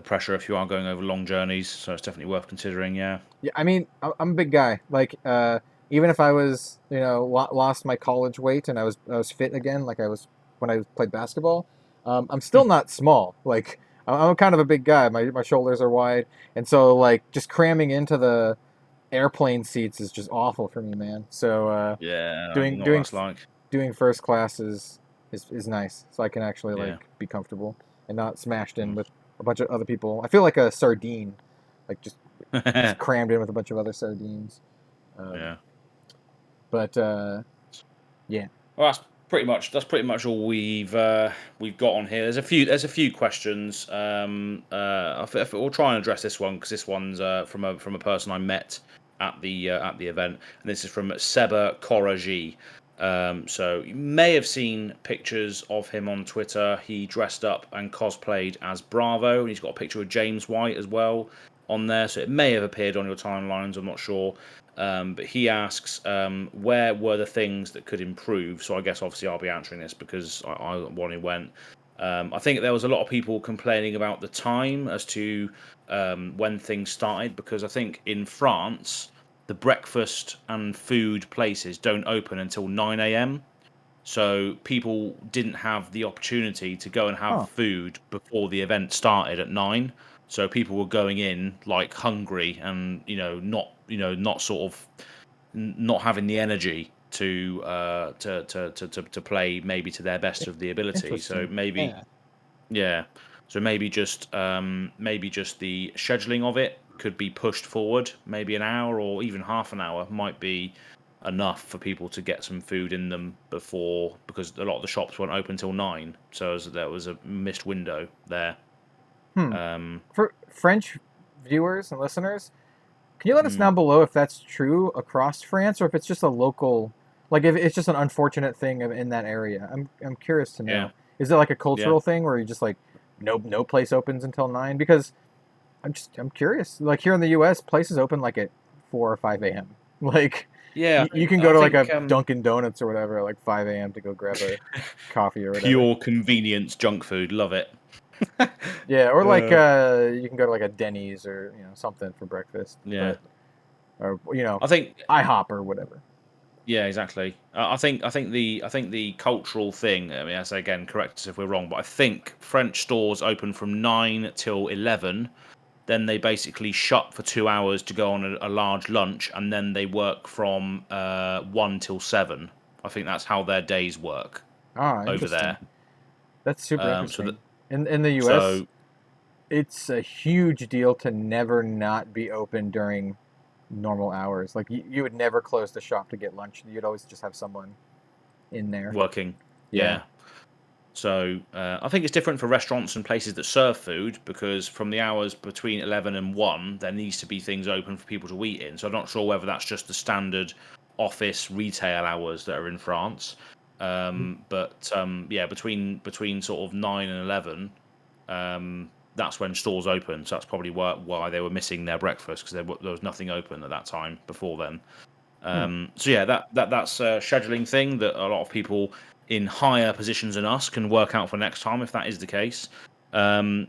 pressure if you are going over long journeys. So it's definitely worth considering. Yeah. I mean, I'm a big guy. Like, even if I was, lost my college weight and I was fit again, like I was when I played basketball, I'm still not small. Like, I'm kind of a big guy. My shoulders are wide, and so like just cramming into the airplane seats is just awful for me, man. So doing first class is nice, so I can actually be comfortable and not smashed in with a bunch of other people. I feel like a sardine, like just crammed in with a bunch of other sardines. But yeah. Well, that's pretty much all we've got on here. There's a few questions. We'll try and address this one, because this one's from a person I met at the event, and this is from Seba Koraji. So you may have seen pictures of him on Twitter. He dressed up and cosplayed as Bravo, and he's got a picture of James White as well on there. So it may have appeared on your timelines, I'm not sure. But he asks, where were the things that could improve? So I guess obviously I'll be answering this because I one who went. I think there was a lot of people complaining about the time as to when things started, because I think in France, the breakfast and food places don't open until 9 a.m. So people didn't have the opportunity to go and have food before the event started at 9. So people were going in like hungry and not sort of not having the energy to play maybe to their best of the ability. So maybe so maybe just the scheduling of it could be pushed forward, maybe an hour or even half an hour might be enough for people to get some food in them before, because a lot of the shops weren't open till 9, so there was a missed window there. For French viewers and listeners, can you let us know below if that's true across France, or if it's just a local, like if it's just an unfortunate thing in that area? I'm curious to know. Is it like a cultural thing where you just like no place opens until 9? Because I'm curious. Like here in the U.S., places open like at 4 or 5 a.m. Like you can go to like a Dunkin' Donuts or whatever at like 5 a.m. to go grab a coffee or whatever. Pure convenience junk food, love it. Yeah, or like you can go to like a Denny's or something for breakfast. Yeah, or I think IHOP or whatever. Yeah, exactly. I think the cultural thing. I mean, I say again, correct us if we're wrong, but I think French stores open from 9 till 11. Then they basically shut for 2 hours to go on a large lunch, and then they work from 1 till 7. I think that's how their days work over there. That's super interesting. In the US, it's a huge deal to never not be open during normal hours. Like you would never close the shop to get lunch. You'd always just have someone in there working. Yeah. So I think it's different for restaurants and places that serve food, because from the hours between 11 and 1, there needs to be things open for people to eat in. So I'm not sure whether that's just the standard office retail hours that are in France. But between sort of 9 and 11, that's when stores open. So that's probably why they were missing their breakfast, because there was nothing open at that time before then. So yeah, that's a scheduling thing that a lot of people in higher positions than us can work out for next time, if that is the case. And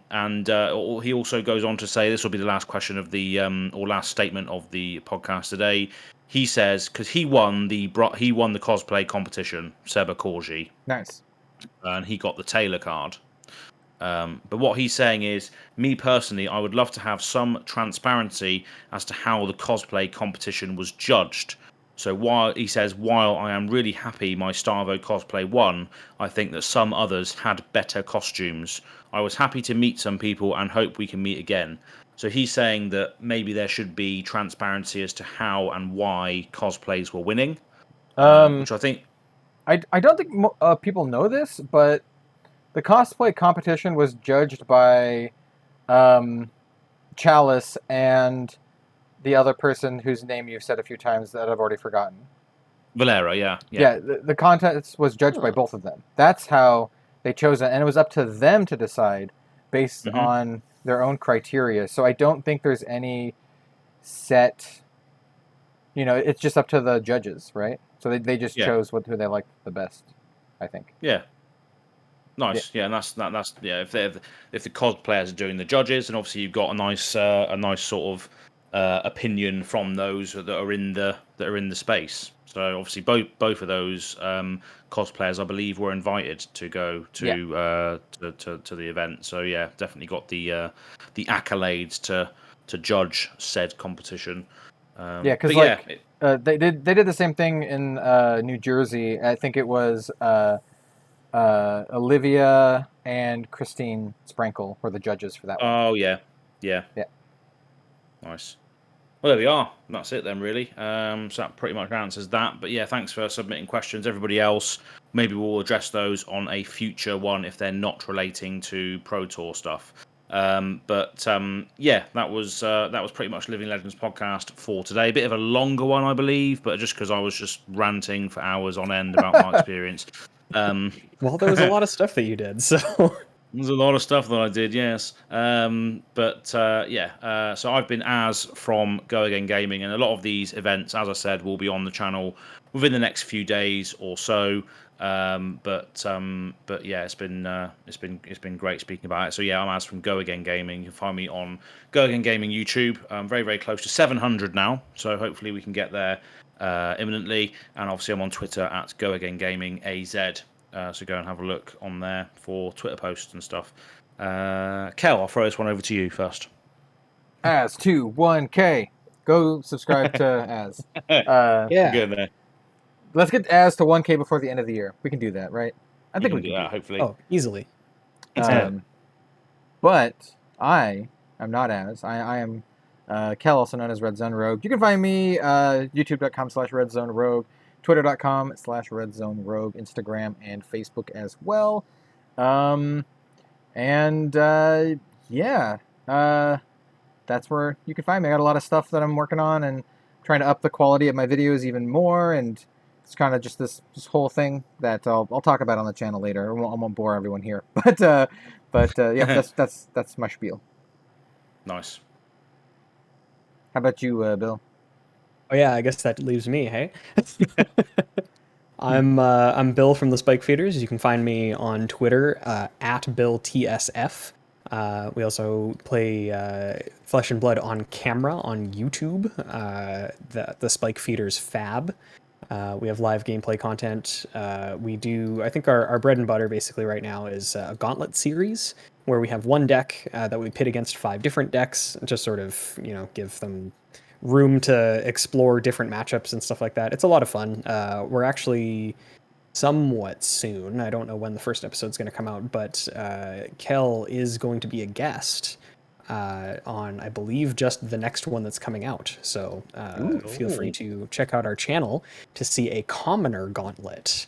he also goes on to say, this will be the last question of the or last statement of the podcast today. He says, because he won the cosplay competition, Seba Korji. Nice. And he got the Taylor card. But what he's saying is, me personally, I would love to have some transparency as to how the cosplay competition was judged. So while I am really happy my Starvo cosplay won, I think that some others had better costumes. I was happy to meet some people and hope we can meet again. So he's saying that maybe there should be transparency as to how and why cosplays were winning, which I think... I don't think people know this, but the cosplay competition was judged by Chalice and the other person whose name you've said a few times that I've already forgotten. Valera, yeah. Yeah, the contest was judged by both of them. That's how they chose it, and it was up to them to decide based on their own criteria. So I don't think there's any set... it's just up to the judges, right? So they just chose who they liked the best, I think. Yeah. Nice. Yeah, and that's if the cosplayers are doing the judges, and obviously you've got a nice sort of opinion from those that are in the space. So obviously both of those cosplayers, I believe, were invited to go to the event. So yeah, definitely got the accolades to judge said competition. Because they did the same thing in New Jersey. I think it was Olivia and Christine Sprankle were the judges for that one. Oh yeah. Nice. Well, there we are. That's it then, really. So that pretty much answers that. But yeah, thanks for submitting questions. Everybody else, maybe we'll address those on a future one if they're not relating to Pro Tour stuff. Yeah, that was pretty much Living Legends podcast for today. A bit of a longer one, I believe, but just because I was just ranting for hours on end about my experience. Well, there was a lot of stuff that you did, so... There's a lot of stuff that I did, yes. So I've been Az from Go Again Gaming, and a lot of these events, as I said, will be on the channel within the next few days or so. But yeah, it's been great speaking about it. So yeah, I'm Az from Go Again Gaming. You can find me on Go Again Gaming YouTube. I'm very, very close to 700 now, so hopefully we can get there imminently. And obviously I'm on Twitter at Go Again Gaming AZ. So go and have a look on there for Twitter posts and stuff. Kel, I'll throw this one over to you first. Az21K. Go subscribe to Az. Yeah. Good there. Let's get Az to 1K before the end of the year. We can do that, right? I think we can do that, hopefully. Oh, easily. But I am not Az. I am Kel, also known as Red Zone Rogue. You can find me youtube.com/RedZoneRogue. Twitter.com/RedZoneRogue, Instagram and Facebook as well. That's where you can find me. I got a lot of stuff that I'm working on and trying to up the quality of my videos even more. And it's kind of just this whole thing that I'll talk about on the channel later. I won't bore everyone here. But yeah, that's my spiel. Nice. How about you, Bill? Oh yeah, I guess that leaves me, hey? I'm Bill from the Spike Feeders. You can find me on Twitter at BillTSF. We also play Flesh and Blood on camera on YouTube, the Spike Feeders Fab. We have live gameplay content. We do, I think our bread and butter basically right now is a gauntlet series where we have one deck that we pit against 5 different decks, just sort of, give them room to explore different matchups and stuff like that. It's a lot of fun. We're actually somewhat soon. I don't know when the first episode's going to come out, but Kel is going to be a guest on, I believe, just the next one that's coming out. So feel free to check out our channel to see a commoner gauntlet.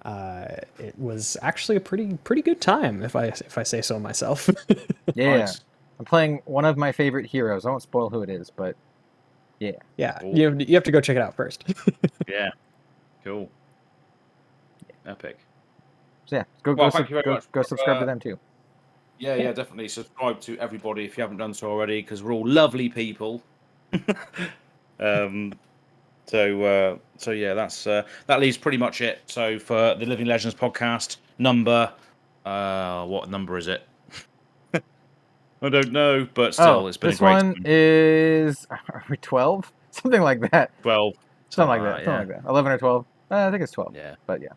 It was actually a pretty good time, if I say so myself. Yeah, Nice. I'm playing one of my favorite heroes. I won't spoil who it is, but yeah. Cool. You have to go check it out first. Yeah. Cool. Epic. So yeah, Thank you very much go for, subscribe to them too. Yeah, definitely subscribe to everybody if you haven't done so already, because we're all lovely people. So yeah, that leaves pretty much it. So for the Living Legends podcast, what number is it? I don't know, but still, it's been a this great one time. is, are we 12? Something like that. 12. Something like that. 11 or 12. I think it's 12. Yeah. But yeah.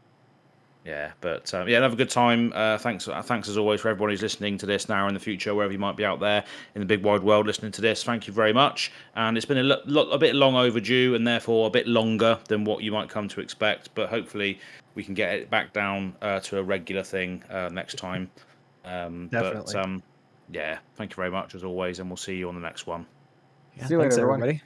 Yeah, but yeah, have a good time. Thanks as always for everyone who's listening to this now or in the future, wherever you might be out there in the big wide world listening to this. Thank you very much. And it's been a bit long overdue, and therefore a bit longer than what you might come to expect. But hopefully we can get it back down to a regular thing next time. Definitely. But yeah, thank you very much as always, and we'll see you on the next one. Yeah, See you thanks later, everyone. everybody.